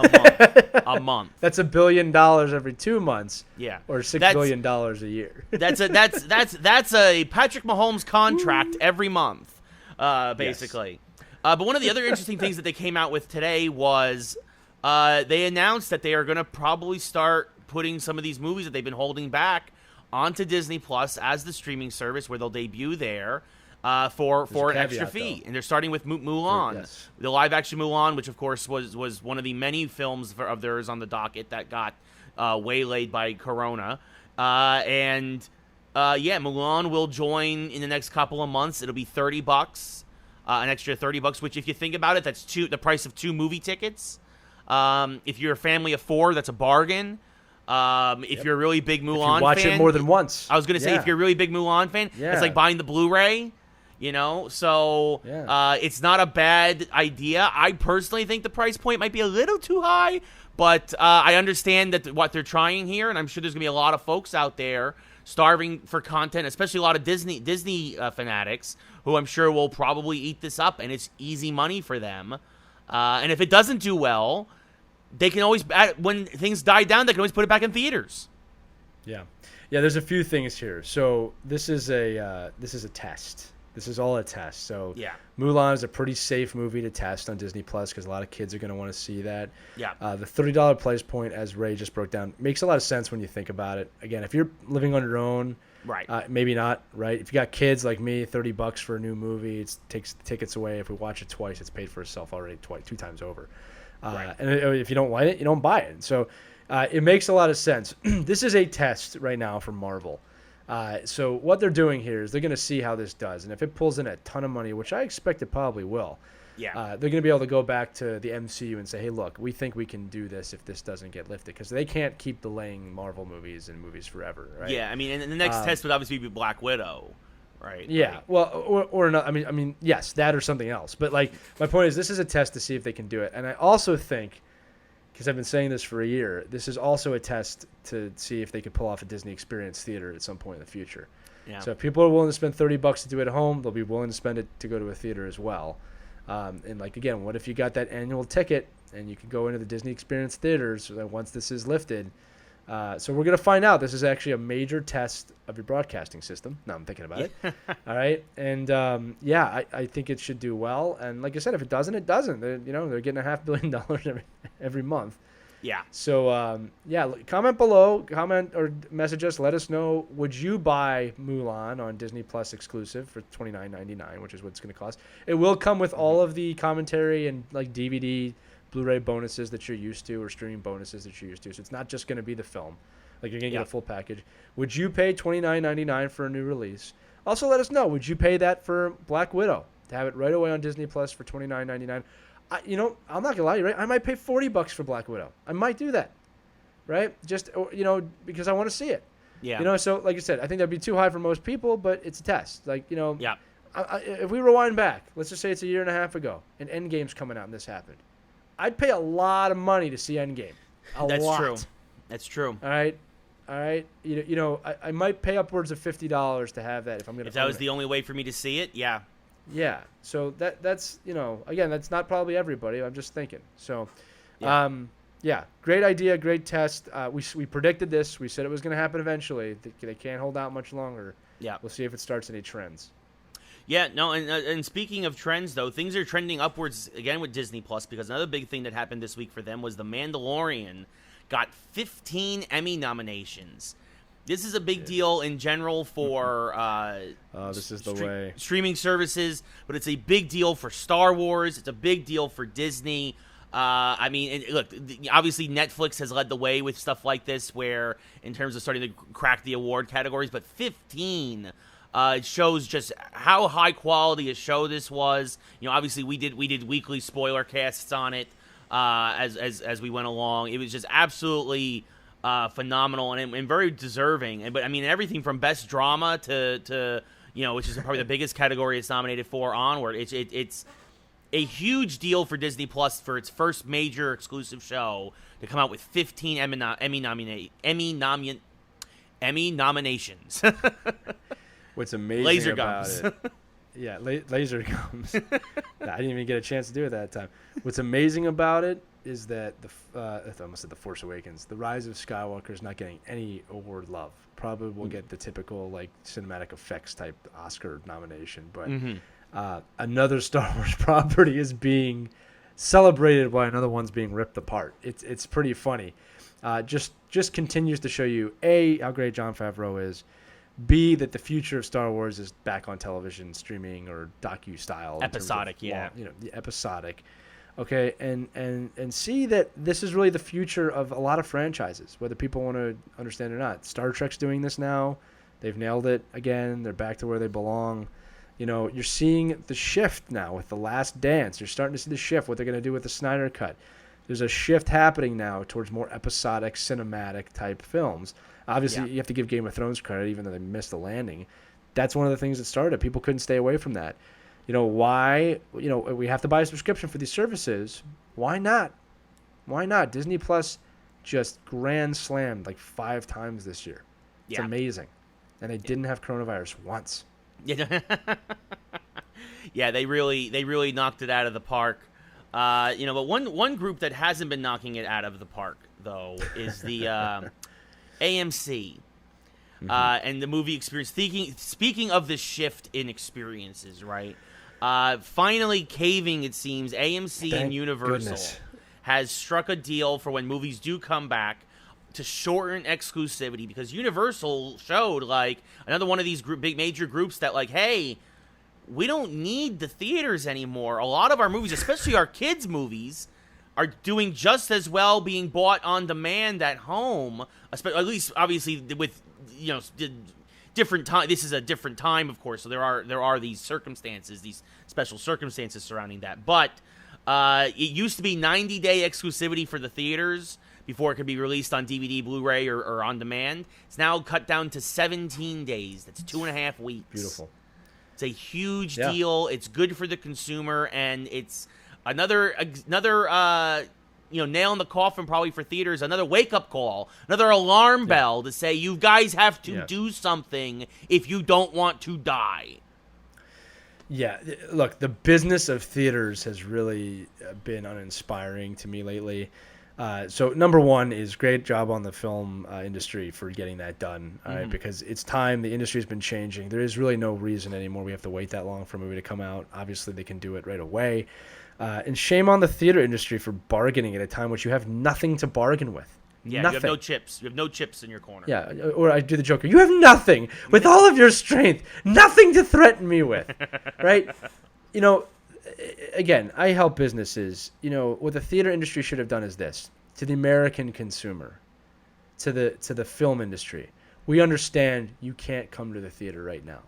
A month. That's $1 billion every 2 months. Yeah. Or $6 billion a year. That's a Patrick Mahomes contract every month, basically. Yes. But one of the other interesting things that they came out with today was they announced that they are going to probably start putting some of these movies that they've been holding back onto Disney Plus as the streaming service, where they'll debut there. For an extra fee, and they're starting with Mulan, the live-action Mulan, which of course was one of the many films of theirs on the docket that got waylaid by Corona, Mulan will join in the next couple of months. It'll be $30, an extra $30, which if you think about it, that's the price of 2 movie tickets. If you're a family of 4, that's a bargain. If you're a really big Mulan fan, watch it more than once. I was going to say, if you're a really big Mulan fan, it's like buying the Blu-ray. It's not a bad idea. I personally think the price point might be a little too high, but I understand that what they're trying here, and I'm sure there's going to be a lot of folks out there starving for content, especially a lot of Disney fanatics, who I'm sure will probably eat this up, and it's easy money for them. And if it doesn't do well, they can always, when things die down, they can always put it back in theaters. Yeah. There's a few things here. So this is a test. This is all a test. So Mulan is a pretty safe movie to test on Disney Plus, because a lot of kids are going to want to see that. Yeah. The $30 price point, as Ray just broke down, makes a lot of sense when you think about it. Again, if you're living on your own, right? Maybe not, right? If you got kids like me, $30 for a new movie, it takes the tickets away. If we watch it twice, it's paid for itself already 2 times over. And if you don't like it, you don't buy it. So it makes a lot of sense. This is a test right now for Marvel. So what they're doing here is they're going to see how this does. And if it pulls in a ton of money, which I expect it probably will, they're going to be able to go back to the MCU and say, hey, look, we think we can do this if this doesn't get lifted. Because they can't keep delaying Marvel movies and movies forever, right? Yeah, I mean, and the next test would obviously be Black Widow, right? Yeah, like, well, or not. I mean, yes, that or something else. But, like, my point is this is a test to see if they can do it. And I also think, because I've been saying this for a year, this is also a test to see if they could pull off a Disney Experience theater at some point in the future. Yeah. So if people are willing to spend $30 to do it at home, they'll be willing to spend it to go to a theater as well. And like, again, what if you got that annual ticket and you can go into the Disney Experience theaters once this is lifted? So we're going to find out. This is actually a major test of your broadcasting system. Now I'm thinking about it. All right. And, I think it should do well. And like I said, if it doesn't, it doesn't. They're getting $500 million every month. Yeah. So, comment below, comment or message us. Let us know, would you buy Mulan on Disney Plus exclusive for $29.99, which is what it's going to cost. It will come with all of the commentary and like DVD, Blu-ray bonuses that you're used to, or streaming bonuses that you're used to. So it's not just going to be the film. Like, you're going to get a full package. Would you pay $29.99 for a new release? Also, let us know, would you pay that for Black Widow to have it right away on Disney Plus for $29.99? I'm not going to lie to you, right? I might pay $40 for Black Widow. I might do that, right? Just, because I want to see it. Yeah. So like I said, I think that'd be too high for most people, but it's a test. Like, Yeah. If we rewind back, let's just say it's a year and a half ago, and Endgame's coming out and this happened. I'd pay a lot of money to see Endgame. That's lot. true. That's true. All right. I might pay upwards of $50 to have that if I'm going to. If that was the only way for me to see it, yeah. Yeah. So that's again, that's not probably everybody. I'm just thinking. So, great idea, great test. We predicted this. We said it was going to happen eventually. They can't hold out much longer. Yeah. We'll see if it starts any trends. Yeah, no, and speaking of trends, though, things are trending upwards again with Disney Plus, because another big thing that happened this week for them was The Mandalorian got 15 Emmy nominations. This is a big deal in general for this is the way. Streaming services, but it's a big deal for Star Wars. It's a big deal for Disney. Look, obviously Netflix has led the way with stuff like this, where in terms of starting to crack the award categories, but 15. It shows just how high quality a show this was. Obviously we did weekly spoiler casts on it as we went along. It was just absolutely phenomenal and very deserving. But everything from best drama to which is probably the biggest category it's nominated for onward. It's a huge deal for Disney Plus for its first major exclusive show to come out with 15 Emmy nominations. What's amazing laser about gums. it, laser gums. I didn't even get a chance to do it that time. What's amazing about it is that I almost said The Force Awakens, The Rise of Skywalker is not getting any award love. Probably will get the typical like cinematic effects type Oscar nomination, but another Star Wars property is being celebrated while another one's being ripped apart. It's pretty funny. Just continues to show you A, how great Jon Favreau is. B, that the future of Star Wars is back on television, streaming, or docu-style. Episodic, yeah. The episodic. Okay, and see that this is really the future of a lot of franchises, whether people want to understand it or not. Star Trek's doing this now. They've nailed it again. They're back to where they belong. You're seeing the shift now with The Last Dance. You're starting to see the shift, what they're going to do with the Snyder Cut. There's a shift happening now towards more episodic, cinematic type films. Obviously, you have to give Game of Thrones credit, even though they missed the landing. That's one of the things that started. People couldn't stay away from that. Why? We have to buy a subscription for these services. Why not? Why not? Disney Plus just grand slammed like 5 times this year. It's amazing. And they didn't have coronavirus once. Yeah. Yeah, they really knocked it out of the park. But one group that hasn't been knocking it out of the park, though, is the AMC and the movie experience. Speaking of the shift in experiences, right? Finally caving, it seems, AMC and Universal has struck a deal for when movies do come back to shorten exclusivity, because Universal showed like another one of these big major groups that like, hey, we don't need the theaters anymore. A lot of our movies, especially our kids' movies, are doing just as well being bought on demand at home. At least, obviously, with different time. This is a different time, of course. So there are these circumstances, these special circumstances surrounding that. But it used to be 90-day exclusivity for the theaters before it could be released on DVD, Blu-ray, or on demand. It's now cut down to 17 days. That's 2.5 weeks. Beautiful. It's a huge deal. It's good for the consumer, and it's another nail in the coffin probably for theaters, another wake-up call, another alarm bell to say you guys have to do something if you don't want to die. Yeah, look, the business of theaters has really been uninspiring to me lately. So number one is great job on the film industry for getting that done, all right, because it's time. The industry's been changing. There is really no reason anymore we have to wait that long for a movie to come out. Obviously, they can do it right away. And shame on the theater industry for bargaining at a time which you have nothing to bargain with. Yeah, nothing. You have no chips. You have no chips in your corner. Yeah, or I do the Joker. You have nothing with all of your strength, nothing to threaten me with, right? Again, I help businesses. What the theater industry should have done is this: to the American consumer, to the film industry. We understand you can't come to the theater right now,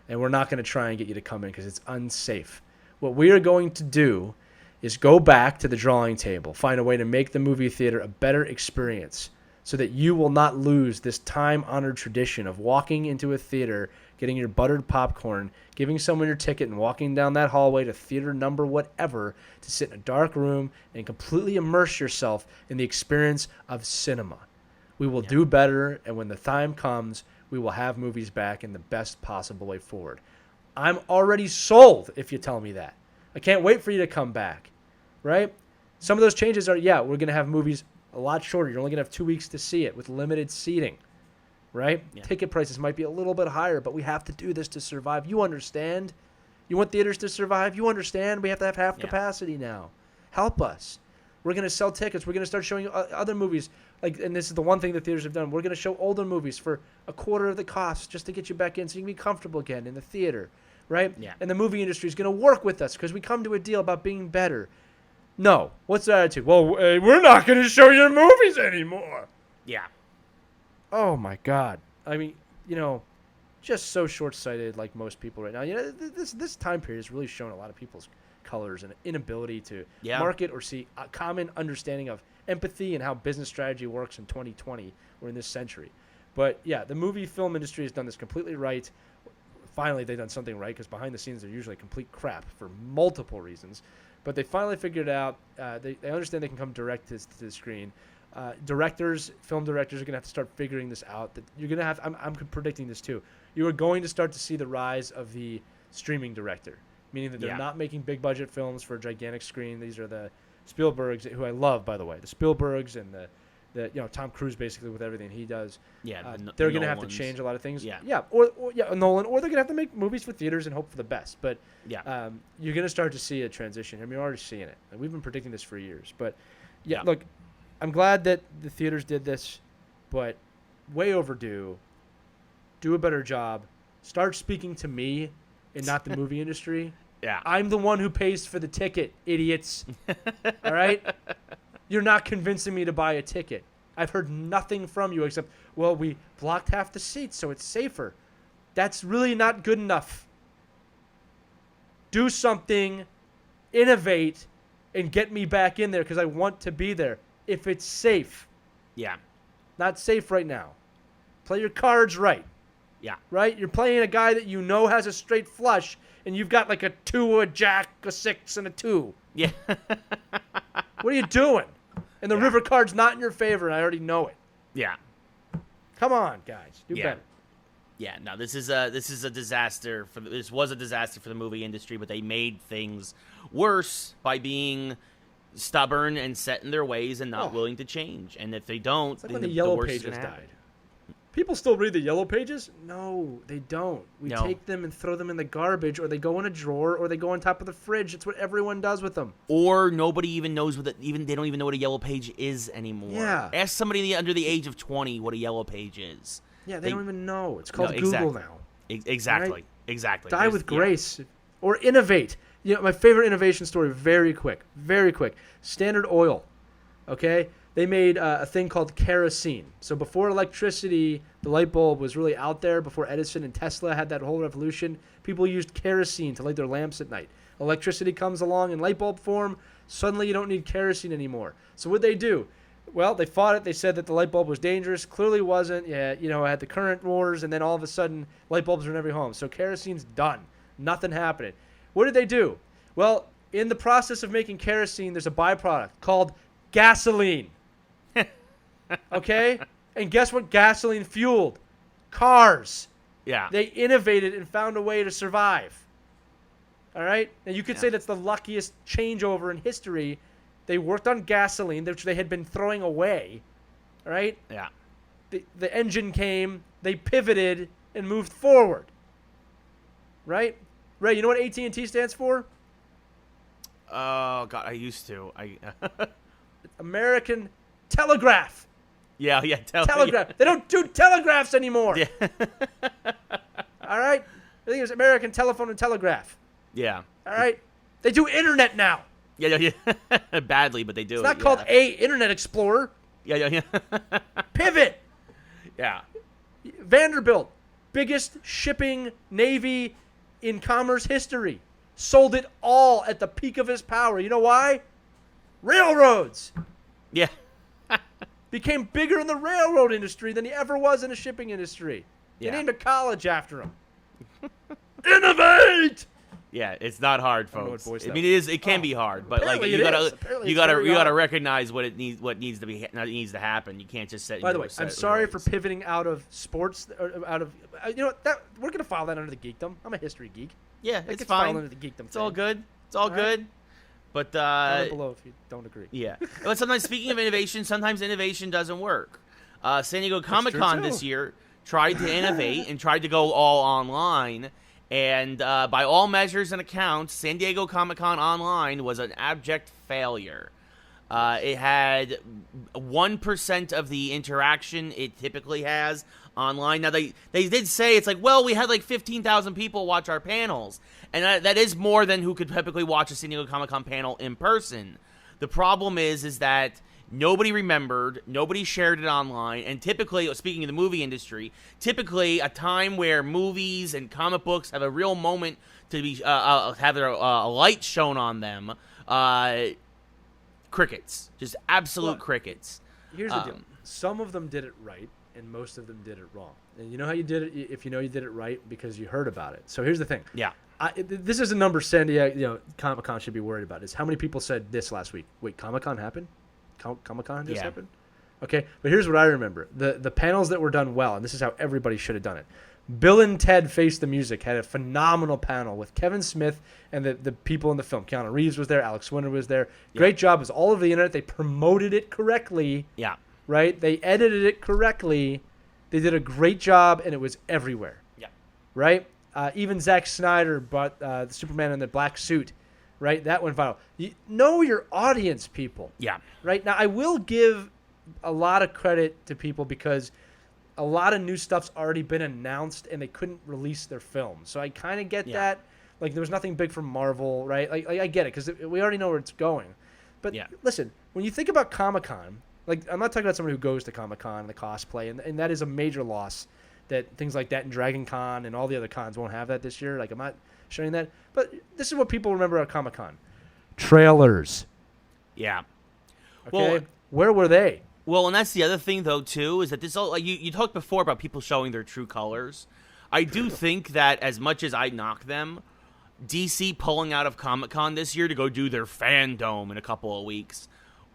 and we're not going to try and get you to come in because it's unsafe. What we are going to do is go back to the drawing table, find a way to make the movie theater a better experience so that you will not lose this time-honored tradition of walking into a theater, getting your buttered popcorn, giving someone your ticket, and walking down that hallway to theater number whatever to sit in a dark room and completely immerse yourself in the experience of cinema. We will do better, and when the time comes, we will have movies back in the best possible way forward. I'm already sold if you tell me that. I can't wait for you to come back, right? Some of those changes are, we're going to have movies a lot shorter. You're only going to have 2 weeks to see it with limited seating, right? Yeah. Ticket prices might be a little bit higher, but we have to do this to survive. You understand? You want theaters to survive? You understand? We have to have half capacity now. Help us. We're going to sell tickets. We're going to start showing other movies. And this is the one thing the theaters have done. We're going to show older movies for a quarter of the cost just to get you back in so you can be comfortable again in the theater. Right? Yeah. And the movie industry is going to work with us because we come to a deal about being better. No. What's the attitude? Well, we're not going to show your movies anymore. Yeah. Oh, my God. I mean, just so short-sighted like most people right now. This time period has really shown a lot of people's colors and inability to market or see a common understanding of empathy and how business strategy works in 2020 or in this century. But, the movie film industry has done this completely right. Finally, they've done something right because behind the scenes, they're usually complete crap for multiple reasons. But they finally figured it out. They understand they can come direct to the screen. Film directors are going to have to start figuring this out. That you're going to have. I'm predicting this too. You are going to start to see the rise of the streaming director, meaning that they're not making big budget films for a gigantic screen. These are the Spielbergs, who I love, by the way. The Spielbergs and the Tom Cruise basically with everything he does. Yeah, they're going to have to change a lot of things. Or Nolan, or they're going to have to make movies for theaters and hope for the best. But you're going to start to see a transition. I mean, you're already seeing it. And we've been predicting this for years. But look, I'm glad that the theaters did this, but way overdue. Do a better job. Start speaking to me and not the movie industry. Yeah, I'm the one who pays for the ticket, idiots. All right. You're not convincing me to buy a ticket. I've heard nothing from you except, well, we blocked half the seats, so it's safer. That's really not good enough. Do something, innovate, and get me back in there because I want to be there if it's safe. Yeah. Not safe right now. Play your cards right. Yeah. Right? You're playing a guy that you know has a straight flush, and you've got like a 2, a jack, a 6, and a 2. Yeah. What are you doing? And the river card's not in your favor, and I already know it. Yeah. Come on, guys. Do better. Yeah, no, this is a disaster. This was a disaster for the movie industry, but they made things worse by being stubborn and set in their ways and not willing to change. And if they don't, it's like when the Yellow Pages died. People still read the Yellow Pages? No, they don't. We take them and throw them in the garbage, or they go in a drawer, or they go on top of the fridge. It's what everyone does with them. Or nobody even knows they don't even know what a Yellow Page is anymore. Yeah. Ask somebody under the age of 20 what a Yellow Page is. Yeah, they don't even know. It's called Google now. Exactly. Right? Exactly. Die with grace. Or innovate. My favorite innovation story, very quick. Standard Oil. Okay? They made a thing called kerosene. So before electricity, the light bulb was really out there. Before Edison and Tesla had that whole revolution, people used kerosene to light their lamps at night. Electricity comes along in light bulb form. Suddenly you don't need kerosene anymore. So what'd they do? Well, they fought it. They said that the light bulb was dangerous. Clearly wasn't. Yeah, I had the current wars, and then all of a sudden, light bulbs are in every home. So kerosene's done. Nothing happening. What did they do? Well, in the process of making kerosene, there's a byproduct called Gasoline. Okay? And guess what gasoline fueled? Cars. Yeah. They innovated and found a way to survive. All right? And you could say that's the luckiest changeover in history. They worked on gasoline, which they had been throwing away. All right? Yeah. The engine came, they pivoted, and moved forward. Right? Ray, you know what AT&T stands for? Oh, God, I used to. American Telegraph. Yeah. Telegraph. They don't do telegraphs anymore. Yeah. All right? I think it's American Telephone and Telegraph. Yeah. All right? They do internet now. Yeah. Badly, but they do. It's not called Internet Explorer. Yeah. Pivot. Yeah. Vanderbilt, biggest shipping navy in commerce history. Sold it all at the peak of his power. You know why? Railroads. Yeah. Became bigger in the railroad industry than he ever was in the shipping industry. They named a college after him. Innovate. Yeah, it's not hard, folks. I mean, it can be hard, but like you gotta recognize what needs to happen. You can't just set. By the way, I'm sorry for pivoting out of sports, or out of we're gonna file that under the geekdom. I'm a history geek. Yeah, it's fine. Under the geekdom. It's all good. It's all good. But comment below if you don't agree. Yeah, but sometimes speaking of innovation, sometimes innovation doesn't work. San Diego Comic-Con this year tried to innovate and tried to go all online. And by all measures and accounts, San Diego Comic-Con Online was an abject failure. It had 1% of the interaction it typically has online. Now, they did say, it's like, well, we had like 15,000 people watch our panels. And that is more than who could typically watch a San Diego Comic-Con panel in person. The problem is that nobody remembered, nobody shared it online, and typically, speaking of the movie industry, typically a time where movies and comic books have a real moment to be have their light shown on them, crickets, just absolute crickets. Here's the deal: some of them did it right, and most of them did it wrong. And you know how you did it? If you know you did it right, because you heard about it. So here's the thing. Yeah. This is a number San Diego, Comic-Con should be worried about. Is how many people said this last week? Wait, Comic-Con happened? Comic-Con just happened? Okay, but here's what I remember. The panels that were done well, and this is how everybody should have done it. Bill and Ted Face the Music had a phenomenal panel with Kevin Smith and the people in the film. Keanu Reeves was there. Alex Winter was there. Great job. It was all over the internet. They promoted it correctly. Yeah. Right? They edited it correctly. They did a great job, and it was everywhere. Yeah. Right? Even Zack Snyder bought the Superman in the black suit. Right? That went viral. You know your audience, people. Yeah. Right? Now, I will give a lot of credit to people because a lot of new stuff's already been announced and they couldn't release their film. So I kind of get that. Like, there was nothing big from Marvel, right? Like I get it because we already know where it's going. But listen, when you think about Comic-Con, like, I'm not talking about somebody who goes to Comic-Con and the cosplay, and that is a major loss that things like that and Dragon Con and all the other cons won't have that this year. Like, I'm not showing that. But this is what people remember at Comic-Con. Trailers. Yeah. Okay. Well, where were they? Well, and that's the other thing, though, too, is that this all, like you talked before about people showing their true colors. I do think that as much as I knock them, DC pulling out of Comic-Con this year to go do their fandom in a couple of weeks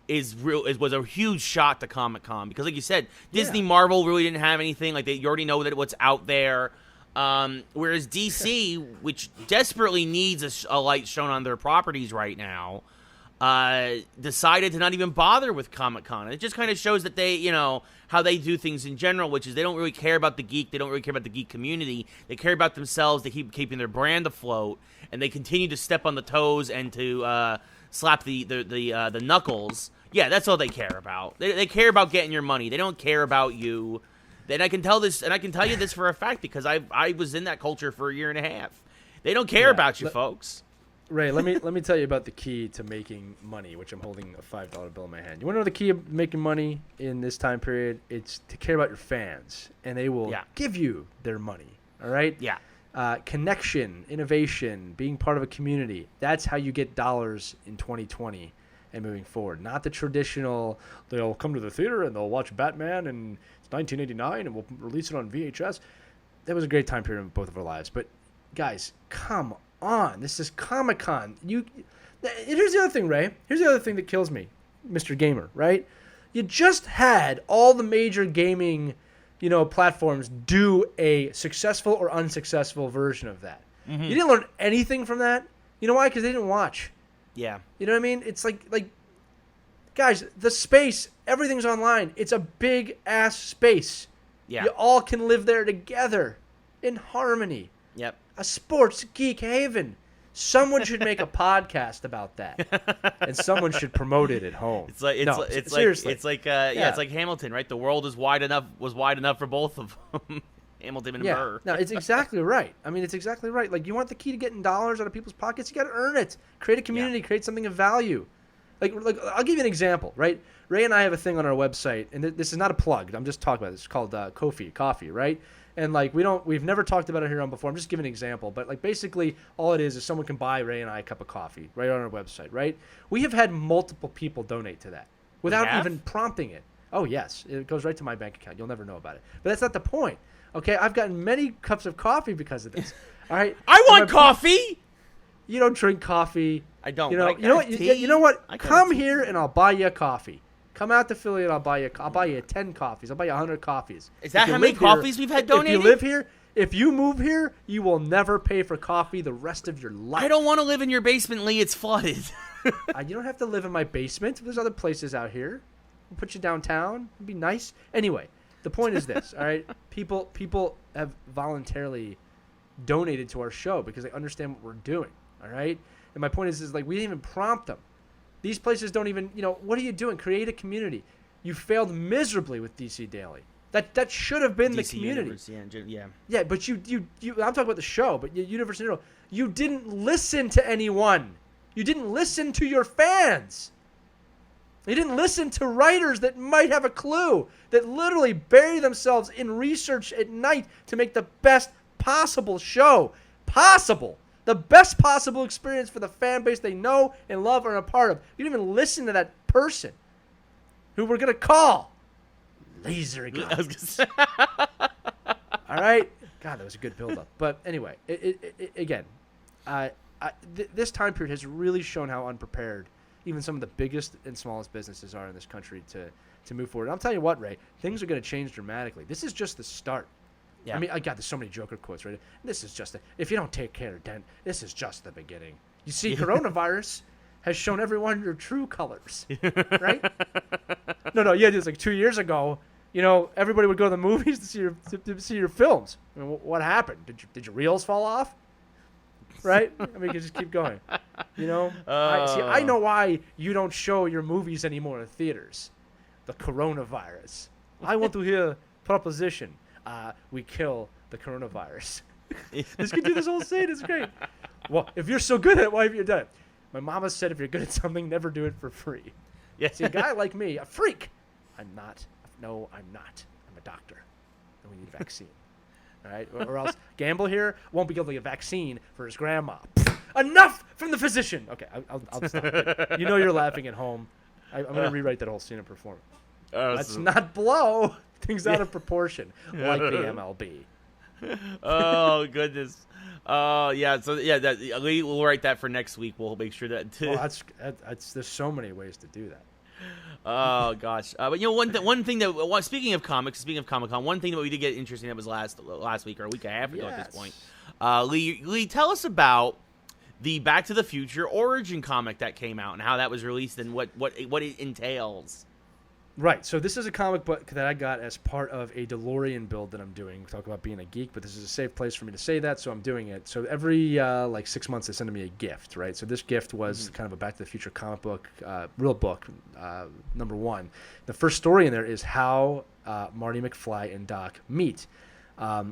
was a huge shot to Comic-Con because, like you said, Disney, Marvel really didn't have anything. Like, you already know that what's out there. Whereas DC, which desperately needs a light shown on their properties right now, decided to not even bother with Comic-Con. It just kind of shows that they, how they do things in general, which is they don't really care about the geek. They don't really care about the geek community. They care about themselves. They keep keeping their brand afloat, and they continue to step on the toes and to slap the knuckles. Yeah, that's all they care about. They care about getting your money. They don't care about you. And I can tell you this for a fact because I was in that culture for a year and a half. They don't care about you, folks. Ray, let me tell you about the key to making money, which I'm holding a $5 bill in my hand. You want to know the key of making money in this time period? It's to care about your fans, and they will give you their money. All right? Yeah. Connection, innovation, being part of a community. That's how you get dollars in 2020 and moving forward. Not the traditional, they'll come to the theater and they'll watch Batman and it's 1989 and we'll release it on VHS. That was a great time period in both of our lives. But, guys, come on. This is Comic-Con. Here's the other thing, Ray. Here's the other thing that kills me. Mr. Gamer, right? You just had all the major gaming, platforms do a successful or unsuccessful version of that. Mm-hmm. You didn't learn anything from that. You know why? Because they didn't watch. Yeah. You know what I mean? It's like guys, the space, everything's online. It's a big ass space. Yeah. You all can live there together in harmony. Yep. A sports geek haven. Someone should make a podcast about that, and someone should promote it at home. Seriously. It's like Yeah. it's like Hamilton, right? The world was wide enough for both of them. Hamilton and Burr. No, it's exactly right. I mean, it's exactly right. Like, you want the key to getting dollars out of people's pockets, you got to earn it. Create a community, create something of value. Like I'll give you an example, right? Ray and I have a thing on our website, and this is not a plug. I'm just talking about it. It's called Coffee, right? And like we've never talked about it here on before. I'm just giving an example, but like basically all it is someone can buy Ray and I a cup of coffee right on our website, right? We have had multiple people donate to that without even prompting it. Oh yes, it goes right to my bank account. You'll never know about it, but that's not the point. Okay, I've gotten many cups of coffee because of this. All right, I want coffee. You don't drink coffee. I don't. You know what? Come here and I'll buy you a coffee. Come out to Philly and I'll buy you 10 coffees. I'll buy you 100 coffees. Is that how many coffees we've had donated? If you live here, if you move here, you will never pay for coffee the rest of your life. I don't want to live in your basement, Lee. It's flooded. You don't have to live in my basement. There's other places out here. We'll put you downtown. It'd be nice. Anyway, the point is this, all right? People have voluntarily donated to our show because they understand what we're doing, all right? And my point is like we didn't even prompt them. These places don't even, what are you doing? Create a community. You failed miserably with DC Daily. That should have been DC the community. Yeah. Yeah, but you I'm talking about the show, but Universe and you didn't listen to anyone. You didn't listen to your fans. You didn't listen to writers that might have a clue, that literally bury themselves in research at night to make the best possible show possible. The best possible experience for the fan base they know and love and are a part of. You didn't even listen to that person who we're going to call Laser Guy. I was gonna say. All right? God, that was a good build-up. But anyway, again, this time period has really shown how unprepared even some of the biggest and smallest businesses are in this country to move forward. And I'm telling you what, Ray, things are going to change dramatically. This is just the start. Yeah. I mean, there's so many Joker quotes, right? This is just if you don't take care, then this is just the beginning. You see, coronavirus has shown everyone your true colors, right? No, yeah, it's like 2 years ago. Everybody would go to the movies to see your films. I mean, what happened? Did your reels fall off? Right? I mean, you can just keep going. I know why you don't show your movies anymore in theaters. The coronavirus. I want to hear proposition. We kill the coronavirus. This could do this whole scene. It's great. Well, if you're so good at it, why have you done it? My mama said if you're good at something, never do it for free. Yeah. See, a guy like me, a freak. I'm not. No, I'm not. I'm a doctor. And we need a vaccine. All right? Or else Gamble here won't be able to get a vaccine for his grandma. Enough from the physician. Okay, I'll stop. You're laughing at home. I'm going to rewrite that whole scene and perform it. Let's not blow things out of proportion like the MLB. Oh goodness. Yeah. So yeah, we'll write that for next week. We'll make sure that. That's there's so many ways to do that. Oh gosh. But one thing that speaking of Comic-Con, one thing that we did get interesting that was last week or a week and a half ago at this point. Lee, tell us about the Back to the Future origin comic that came out and how that was released and what it entails. Right, so this is a comic book that I got as part of a DeLorean build that I'm doing. We talk about being a geek, but this is a safe place for me to say that, so I'm doing it. So every 6 months they send me a gift, right? So this gift was kind of a Back to the Future comic book, real book, number one. The first story in there is how Marty McFly and Doc meet,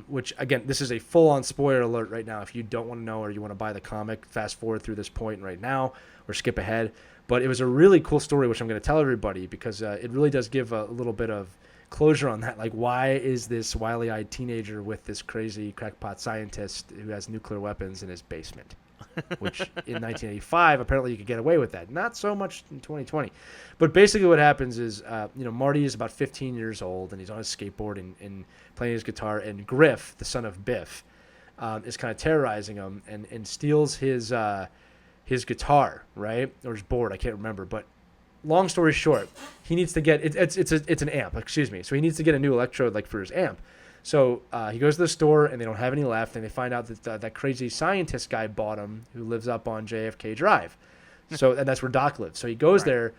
which, again, this is a full-on spoiler alert right now. If you don't want to know or you want to buy the comic, fast forward through this point right now or skip ahead. But it was a really cool story, which I'm going to tell everybody because it really does give a little bit of closure on that. Like, why is this wily-eyed teenager with this crazy crackpot scientist who has nuclear weapons in his basement? Which in 1985, apparently you could get away with that. Not so much in 2020. But basically what happens is, Marty is about 15 years old, and he's on his skateboard and playing his guitar. And Griff, the son of Biff, is kind of terrorizing him and steals his guitar, right? Or his board, I can't remember. But long story short, he needs to get it's an amp, excuse me. So he needs to get a new electrode like for his amp. So he goes to the store and they don't have any left, and they find out that that crazy scientist guy bought them, who lives up on JFK Drive. And that's where Doc lives. So he goes there,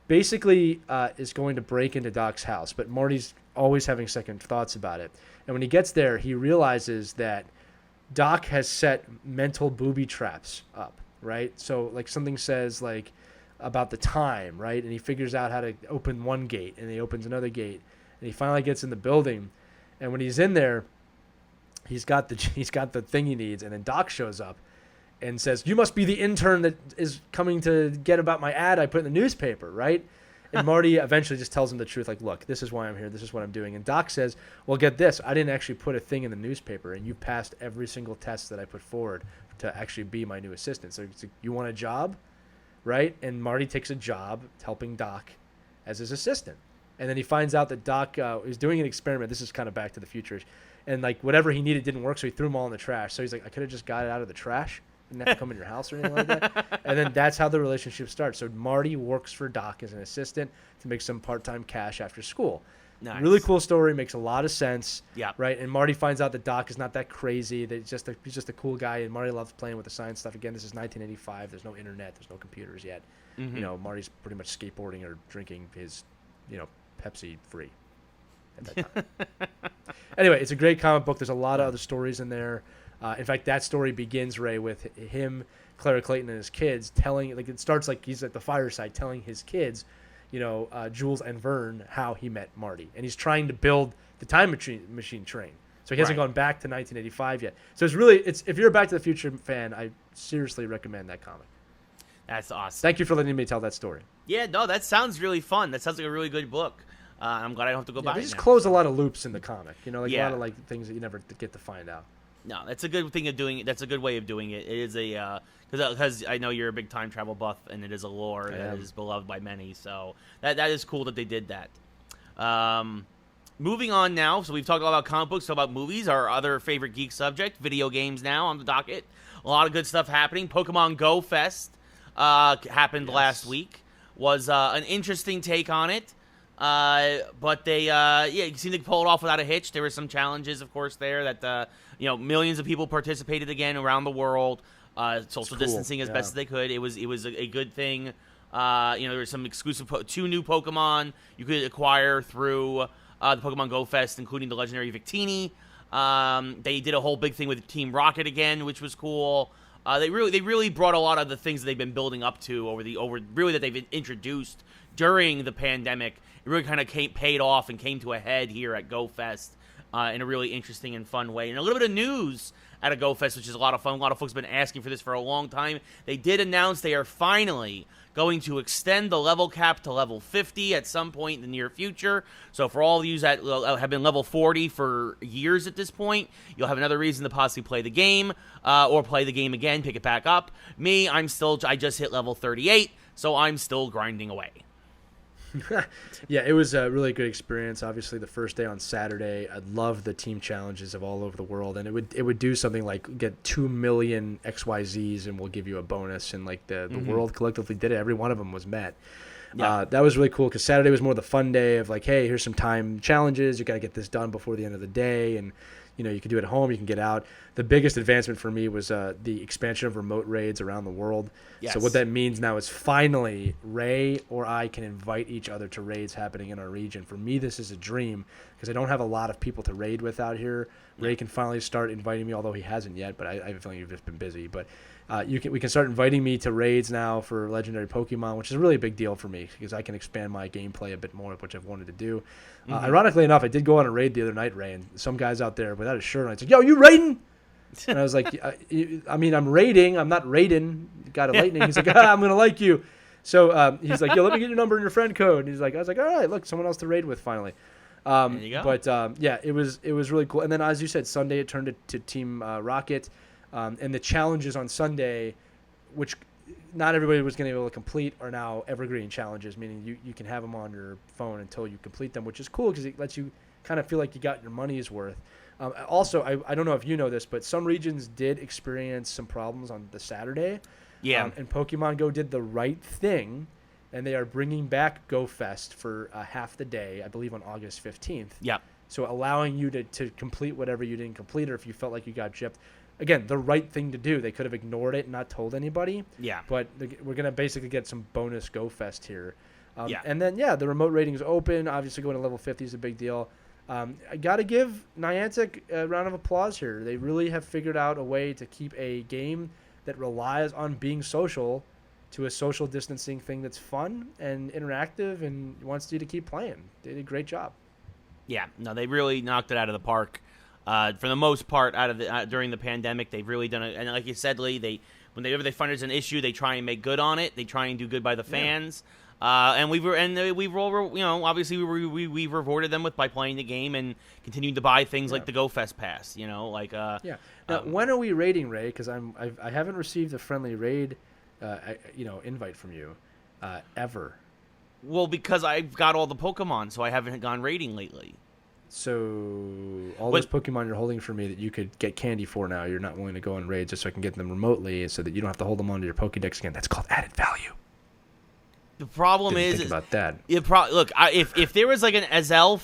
basically is going to break into Doc's house, but Marty's always having second thoughts about it. And when he gets there, he realizes that Doc has set mental booby traps up, right? So like something says like about the time, right? And he figures out how to open one gate, and he opens another gate, and he finally gets in the building. And when he's in there, he's got the thing he needs, and then Doc shows up and says, "You must be the intern that is coming to get about my ad I put in the newspaper, right?" And Marty eventually just tells him the truth, like, "Look, this is why I'm here. This is what I'm doing." And Doc says, "Well, get this. I didn't actually put a thing in the newspaper, and you passed every single test that I put forward to actually be my new assistant. So you want a job, right?" And Marty takes a job helping Doc as his assistant. And then he finds out that Doc is doing an experiment. This is kind of Back to the Future. And, like, whatever he needed didn't work, so he threw them all in the trash. So he's like, "I could have just got it out of the trash. Didn't have to come in your house or anything like that." And then that's how the relationship starts. So Marty works for Doc as an assistant to make some part-time cash after school. Nice. Really cool story. Makes a lot of sense. Yeah. Right. And Marty finds out that Doc is not that crazy. That he's just a cool guy. And Marty loves playing with the science stuff. Again, this is 1985. There's no internet. There's no computers yet. Mm-hmm. You know, Marty's pretty much skateboarding or drinking his, Pepsi free at that time. Anyway, it's a great comic book. There's a lot of other stories in there. In fact, that story begins, Ray, with him, Clara Clayton, and his kids telling, like, it starts like he's at the fireside telling his kids, Jules and Vern, how he met Marty. And he's trying to build the time machine train. So he hasn't gone back to 1985 yet. So if you're a Back to the Future fan, I seriously recommend that comic. That's awesome. Thank you for letting me tell that story. Yeah, no, that sounds really fun. That sounds like a really good book. I'm glad I don't have to go buy it. They just now. close a lot of loops in the comic. A lot of like things that you never get to find out. No, that's a good thing of doing it. That's a good way of doing it. It is because I know you're a big time travel buff, and it is a lore that is beloved by many. So that is cool that they did that. Moving on now. So we've talked a lot about comic books, so about movies. Our other favorite geek subject, video games now on the docket. A lot of good stuff happening. Pokemon Go Fest happened last week. Was an interesting take on it. But they, you seem to pull it off without a hitch. There were some challenges, of course, there that, millions of people participated again around the world, social distancing as best as they could. It was a good thing. There were some exclusive, 2 new Pokemon you could acquire through, the Pokemon Go Fest, including the legendary Victini. They did a whole big thing with Team Rocket again, which was cool. They really brought a lot of the things that they've been building up to that they've introduced during the pandemic. It really kind of paid off and came to a head here at Go Fest in a really interesting and fun way. And a little bit of news at a Go Fest, which is a lot of fun. A lot of folks have been asking for this for a long time. They did announce they are finally going to extend the level cap to level 50 at some point in the near future. So for all of you that have been level 40 for years at this point, you'll have another reason to possibly play the game or play the game again, pick it back up. Me, I just hit level 38, so I'm still grinding away. Yeah, it was a really good experience. Obviously, the first day on Saturday, I loved the team challenges of all over the world, and it would do something like get 2 million XYZs, and we'll give you a bonus. And like the world collectively did it. Every one of them was met. Yeah. That was really cool because Saturday was more the fun day of like, hey, here's some time challenges. You got to get this done before the end of the day, and you can do it at home. You can get out. The biggest advancement for me was the expansion of remote raids around the world. Yes. So what that means now is finally Ray or I can invite each other to raids happening in our region. For me, this is a dream because I don't have a lot of people to raid with out here. Ray can finally start inviting me, although he hasn't yet, but I have a feeling you've just been busy. But we can start inviting me to raids now for legendary Pokemon, which is a really big deal for me because I can expand my gameplay a bit more, which I've wanted to do. Ironically enough, I did go on a raid the other night, Ray, and some guys out there without a shirt on, I said, "Yo, you raiding?" And I was like, I'm raiding. I'm not raiding. Got a lightning. He's like, I'm going to like you. So he's like, yo, let me get your number and your friend code. And I was like, all right, look, someone else to raid with finally. There you go. But it was really cool. And then as you said, Sunday it turned to Team Rocket. And the challenges on Sunday, which not everybody was going to be able to complete, are now evergreen challenges, meaning you can have them on your phone until you complete them, which is cool because it lets you kind of feel like you got your money's worth. Also, I don't know if you know this, but some regions did experience some problems on the Saturday. Yeah. And Pokemon Go did the right thing and they are bringing back Go Fest for half the day, I believe on August 15th. Yep. So allowing you to complete whatever you didn't complete, or if you felt like you got gypped. Again, the right thing to do. They could have ignored it and not told anybody. Yeah. But we're going to basically get some bonus Go Fest here. Yeah. And then, the remote rating is open. Obviously, going to level 50 is a big deal. I got to give Niantic a round of applause here. They really have figured out a way to keep a game that relies on being social to a social distancing thing that's fun and interactive and wants you to keep playing. They did a great job. Yeah, no, they really knocked it out of the park. For the most part, during the pandemic, they've really done it. And like you said, Lee, whenever they find there's an issue, they try and make good on it. They try and do good by the fans. And we've obviously we've rewarded them by playing the game and continuing to buy things like the Go Fest pass. Now, when are we raiding, Ray? Because I haven't received a friendly raid, invite from you, ever. Well, because I've got all the Pokemon, so I haven't gone raiding lately. So those Pokemon you're holding for me that you could get candy for now, you're not willing to go on raids just so I can get them remotely so that you don't have to hold them onto your Pokédex again. That's called added value. The problem Think about that. Look, if there was like an Azelf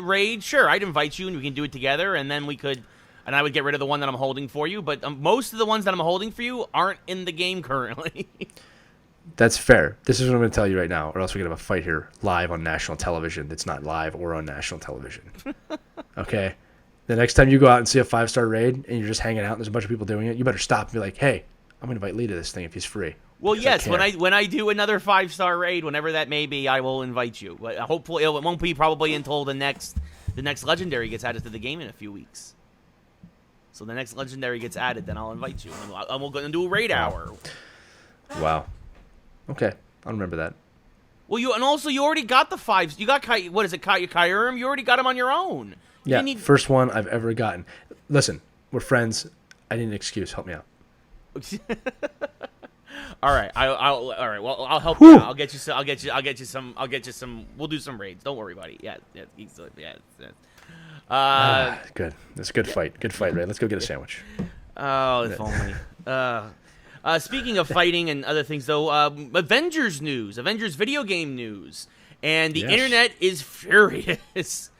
raid, sure, I'd invite you and we can do it together, and then I would get rid of the one that I'm holding for you. But most of the ones that I'm holding for you aren't in the game currently. That's fair. This is what I'm going to tell you right now, or else we're going to have a fight here live on national television that's not live or on national television. Okay? The next time you go out and see a 5-star raid and you're just hanging out and there's a bunch of people doing it, you better stop and be like, hey, I'm going to invite Lee to this thing if he's free. Well, yes, when I do another 5-star raid, whenever that may be, I will invite you. But hopefully it won't be probably until the next legendary gets added to the game in a few weeks. So the next legendary gets added, then I'll invite you. And we'll go and do a raid hour. Wow. Okay, I'll remember that. Well, you already got the 5s. You got Kyurem? You already got him on your own. Yeah, first one I've ever gotten. Listen, we're friends. I need an excuse. Help me out. All right. All right. Well, I'll help you out. I'll get you some. We'll do some raids. Don't worry, buddy. Yeah. Good. That's a good fight. Good fight, Ray. Let's go get a sandwich. Oh, if only. Speaking of fighting and other things, though, Avengers video game news, and the internet is furious.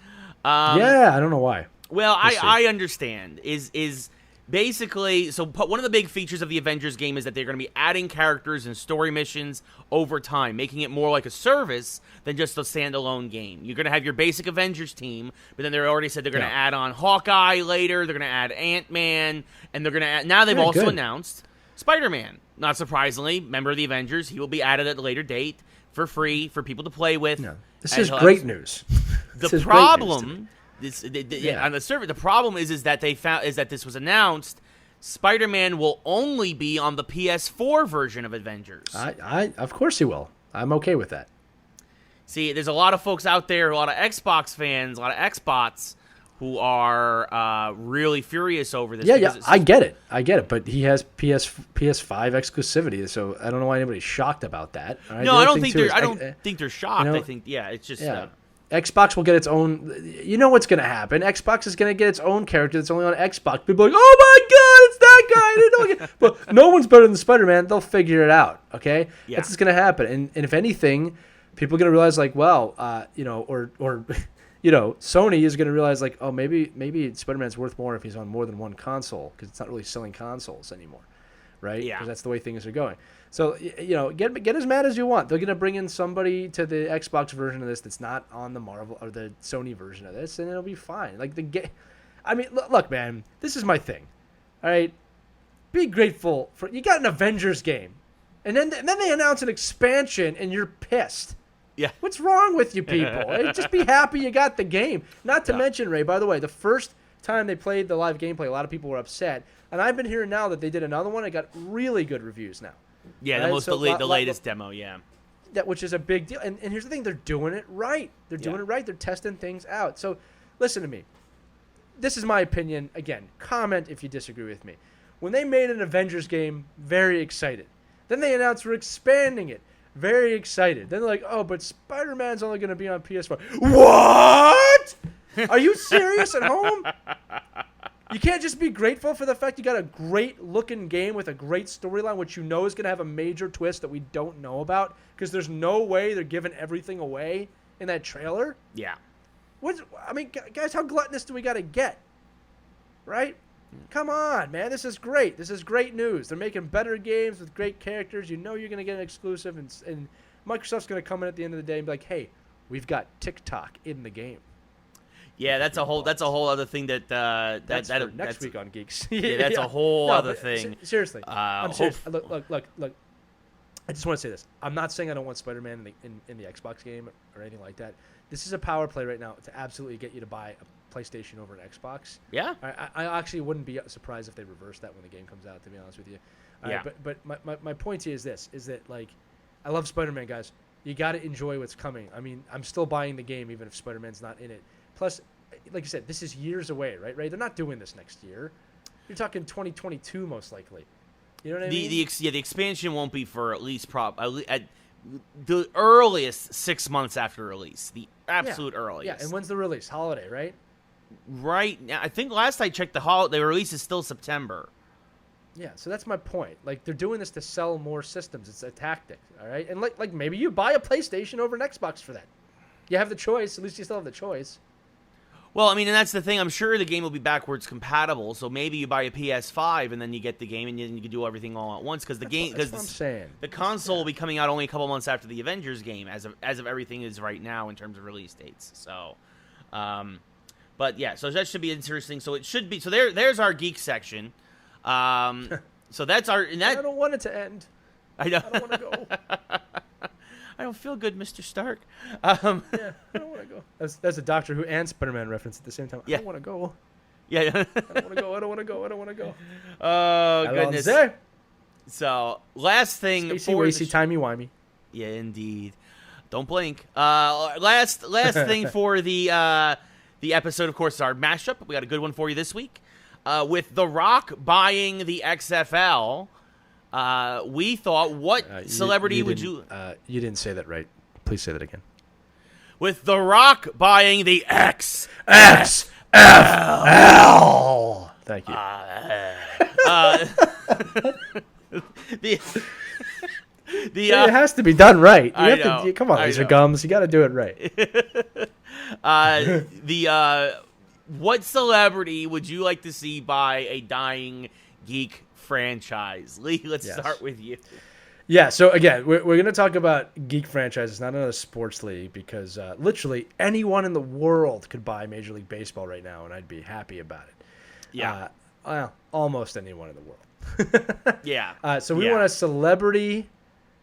I don't know why. Well, I understand. Is basically, so one of the big features of the Avengers game is that they're going to be adding characters and story missions over time, making it more like a service than just a standalone game. You're going to have your basic Avengers team, but then they already said they're going to add on Hawkeye later, they're going to add Ant-Man, and they're going to add, now they've also announced Spider-Man. Not surprisingly, member of the Avengers, he will be added at a later date for free for people to play with. No, this is great news. The problem on the server, the problem is that that this was announced. Spider-Man will only be on the PS4 version of Avengers. I of course he will. I'm okay with that. See, there's a lot of folks out there, a lot of Xbox fans, a lot of Xbots who are really furious over this. Yeah, I get it. But he has PS5 exclusivity, so I don't know why anybody's shocked about that. Right? No, I don't think they're shocked. I think, it's just... Xbox will get its own... You know what's going to happen. Xbox is going to get its own character that's only on Xbox. People are like, oh my god, it's that guy! I didn't know. But no one's better than Spider-Man. They'll figure it out, okay? Yeah. That's what's going to happen. And if anything, people are going to realize, like, well, Sony is going to realize, like, oh, maybe Spider-Man's worth more if he's on more than one console, because it's not really selling consoles anymore, right? Yeah. Because that's the way things are going. So, get as mad as you want. They're going to bring in somebody to the Xbox version of this that's not on the Marvel or the Sony version of this, and it'll be fine. Like, look, man, this is my thing, all right? Be grateful for... You got an Avengers game, and then they announce an expansion, and you're pissed. Yeah. What's wrong with you people? Just be happy you got the game. Not to mention, Ray, by the way, the first time they played the live gameplay, a lot of people were upset. And I've been hearing now that they did another one. It got really good reviews now. Yeah, right? The latest demo, yeah. Which is a big deal. And here's the thing. They're doing it right. They're doing it right. They're testing things out. So listen to me. This is my opinion. Again, comment if you disagree with me. When they made an Avengers game, very excited. Then they announced we're expanding it. Very excited. Then they're like, oh, but Spider-Man's only going to be on PS4. What? Are you serious at home? You can't just be grateful for the fact you got a great-looking game with a great storyline, which you know is going to have a major twist that we don't know about, because there's no way they're giving everything away in that trailer. Yeah. Guys, how gluttonous do we got to get? Right? Come on, man. This is great. This is great news. They're making better games with great characters. You know you're going to get an exclusive, and Microsoft's going to come in at the end of the day and be like, hey, we've got TikTok in the game. Yeah, that's a whole other thing that's next week on Geeks. Yeah, that's a whole other thing. Seriously, I'm serious. Look. I just want to say this. I'm not saying I don't want Spider-Man in the Xbox game or anything like that. This is a power play right now to absolutely get you to buy a PlayStation over an Xbox. Yeah. I actually wouldn't be surprised if they reverse that when the game comes out, to be honest with you. Yeah. But my point here is this, is that, like, I love Spider-Man, guys. You got to enjoy what's coming. I mean, I'm still buying the game even if Spider-Man's not in it. Plus, like you said, this is years away, right? They're not doing this next year. You're talking 2022 most likely. You know what I mean? The expansion won't be for at least at the earliest 6 months after release. The absolute earliest. Yeah, and when's the release? Holiday, right? Right now, I think last I checked, the release is still September. Yeah, so that's my point. Like, they're doing this to sell more systems. It's a tactic, all right? And like maybe you buy a PlayStation over an Xbox for that. You have the choice. At least you still have the choice. Well, I mean, and that's the thing. I'm sure the game will be backwards compatible, so maybe you buy a PS5 and then you get the game and you can do everything all at once because the game, because the console will be coming out only a couple months after the Avengers game, as of everything is right now in terms of release dates. So, but yeah, so that should be interesting. So it should be. So there's our geek section. So that's our. And that, I don't want it to end. I know. I don't want to go. I don't feel good, Mr. Stark. Yeah, I don't want to go. That's a Doctor Who and Spider-Man reference at the same time. Yeah. I don't want to go. Yeah. I don't want to go. I don't want to go. I don't want to go. Oh, goodness. So, last thing. Spacey, wacy, timey-wimey. Yeah, indeed. Don't blink. Last thing for the episode, of course, is our mashup. We got a good one for you this week. With The Rock buying the XFL, we thought, what celebrity would you... you didn't say that right. Please say that again. With The Rock buying the XFL. Thank you. It has to be done right. Come on, these are gums. You got to do it right. What celebrity would you like to see buy a dying geek franchise? Lee, let's start with you. Yeah, so again, we're going to talk about geek franchises, not another sports league, because literally anyone in the world could buy Major League Baseball right now, and I'd be happy about it. Yeah. Well, almost anyone in the world. Yeah. So we want a celebrity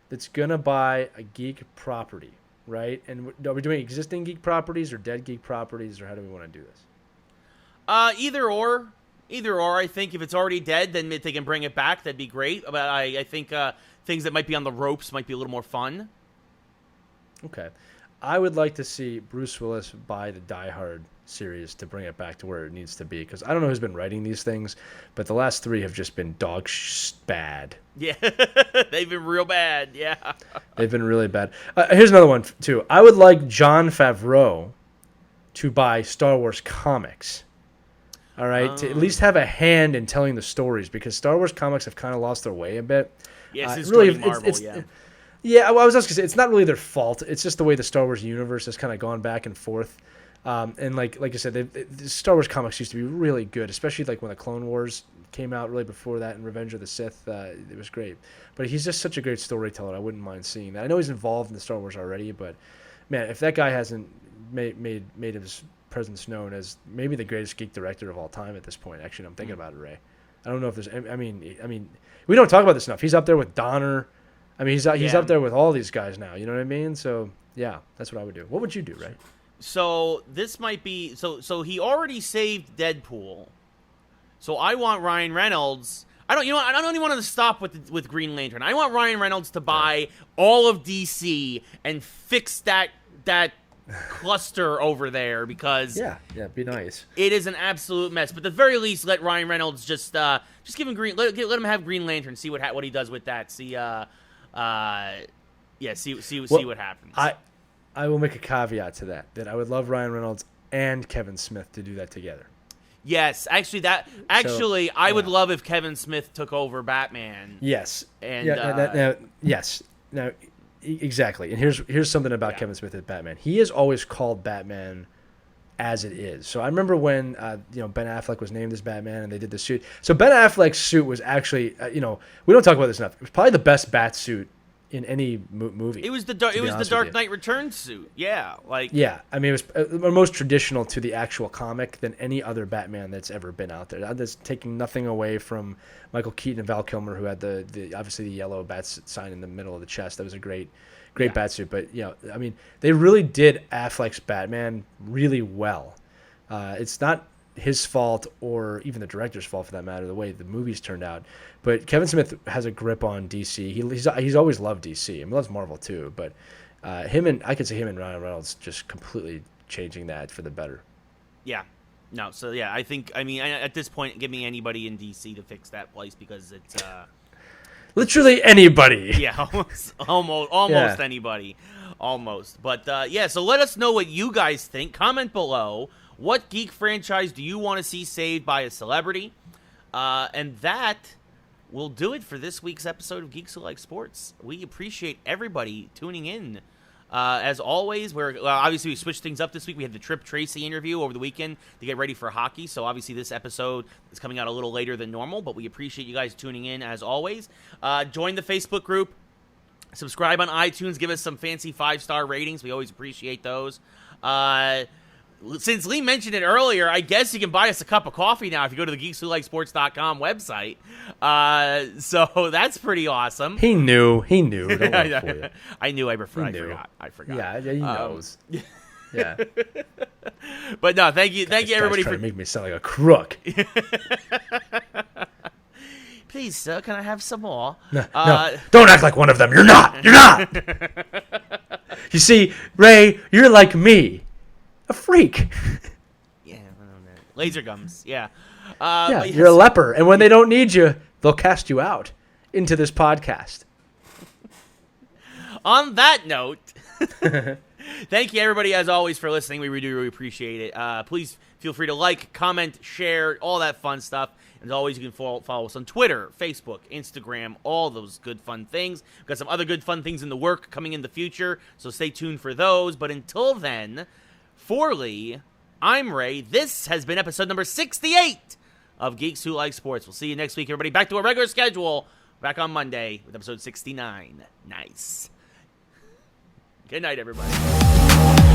that's going to buy a geek property, right? And are we doing existing geek properties or dead geek properties, or how do we want to do this? Either or. I think if it's already dead, then if they can bring it back, that'd be great. But I think things that might be on the ropes might be a little more fun. Okay. I would like to see Bruce Willis buy the Die Hard series to bring it back to where it needs to be, because I don't know who's been writing these things, but the last three have just been bad. Yeah, they've been real bad, yeah. They've been really bad. Here's another one, too. I would like Jon Favreau to buy Star Wars comics. All right, to at least have a hand in telling the stories, because Star Wars comics have kind of lost their way a bit. Yes, it's really Marvel, Yeah, well, I was just gonna say, it's not really their fault. It's just the way the Star Wars universe has kind of gone back and forth. And like I said, the Star Wars comics used to be really good, especially like when the Clone Wars came out really before that, and Revenge of the Sith. It was great. But he's just such a great storyteller. I wouldn't mind seeing that. I know he's involved in the Star Wars already, but man, if that guy hasn't made his presence known as maybe the greatest geek director of all time at this point. Actually, I'm thinking about it, Ray. I don't know if there's. I mean, we don't talk about this enough. He's up there with Donner. I mean, he's up there with all these guys now. You know what I mean? So yeah, that's what I would do. What would you do, Ray? So this might be so he already saved Deadpool. So I want Ryan Reynolds. I don't even want to stop with Green Lantern. I want Ryan Reynolds to buy all of DC and fix that cluster over there, because be nice. It is an absolute mess. But at the very least, let Ryan Reynolds just give him let him have Green Lantern. See what he does with that. See what happens. I will make a caveat to that I would love Ryan Reynolds and Kevin Smith to do that together. Yes, actually, I would love if Kevin Smith took over Batman. Yes, and yes, now exactly. And here's something about Kevin Smith as Batman. He has always called Batman as it is. So I remember when Ben Affleck was named as Batman and they did the suit. So Ben Affleck's suit was actually we don't talk about this enough. It was probably the best bat suit in any movie. It was the Dark Knight Returns suit. Yeah, I mean, it was most traditional to the actual comic than any other Batman that's ever been out there. That's taking nothing away from Michael Keaton and Val Kilmer, who had the obviously the yellow bat sign in the middle of the chest. That was a great bat suit. But I mean, they really did Affleck's Batman really well. It's not his fault or even the director's fault for that matter, the way the movies turned out. But Kevin Smith has a grip on DC. He's always loved DC. I mean, he loves Marvel too. But him and Ryan Reynolds just completely changing that for the better. Yeah. No. So yeah, I mean, at this point, give me anybody in DC to fix that place because it's literally anybody. Yeah, almost anybody, almost. But so let us know what you guys think. Comment below. What geek franchise do you want to see saved by a celebrity? And that will do it for this week's episode of Geeks Who Like Sports. We appreciate everybody tuning in. As always, obviously we switched things up this week. We had the Trip Tracy interview over the weekend to get ready for hockey. So obviously this episode is coming out a little later than normal, but we appreciate you guys tuning in as always. Join the Facebook group. Subscribe on iTunes. Give us some fancy 5-star ratings. We always appreciate those. Since Lee mentioned it earlier, I guess you can buy us a cup of coffee now if you go to the geekswholikesports.com website. So that's pretty awesome. He knew. Don't worry for you. I knew. I forgot. Yeah, he knows. Yeah. But no, thank you everybody for make me sound like a crook. Please, sir, can I have some more? No, don't act like one of them. You're not. You see, Ray, you're like me. A freak. Yeah, laser gums. Yeah. You're a leper, and when they don't need you, they'll cast you out into this podcast. On that note, thank you everybody as always for listening. We really appreciate it. Please feel free to like, comment, share, all that fun stuff. And as always, you can follow us on Twitter, Facebook, Instagram, all those good fun things. We've got some other good fun things in the work coming in the future, so stay tuned for those. But until then, for Lee, I'm Ray. This has been episode number 68 of Geeks Who Like Sports. We'll see you next week, everybody. Back to a regular schedule. Back on Monday with episode 69. Nice. Good night, everybody.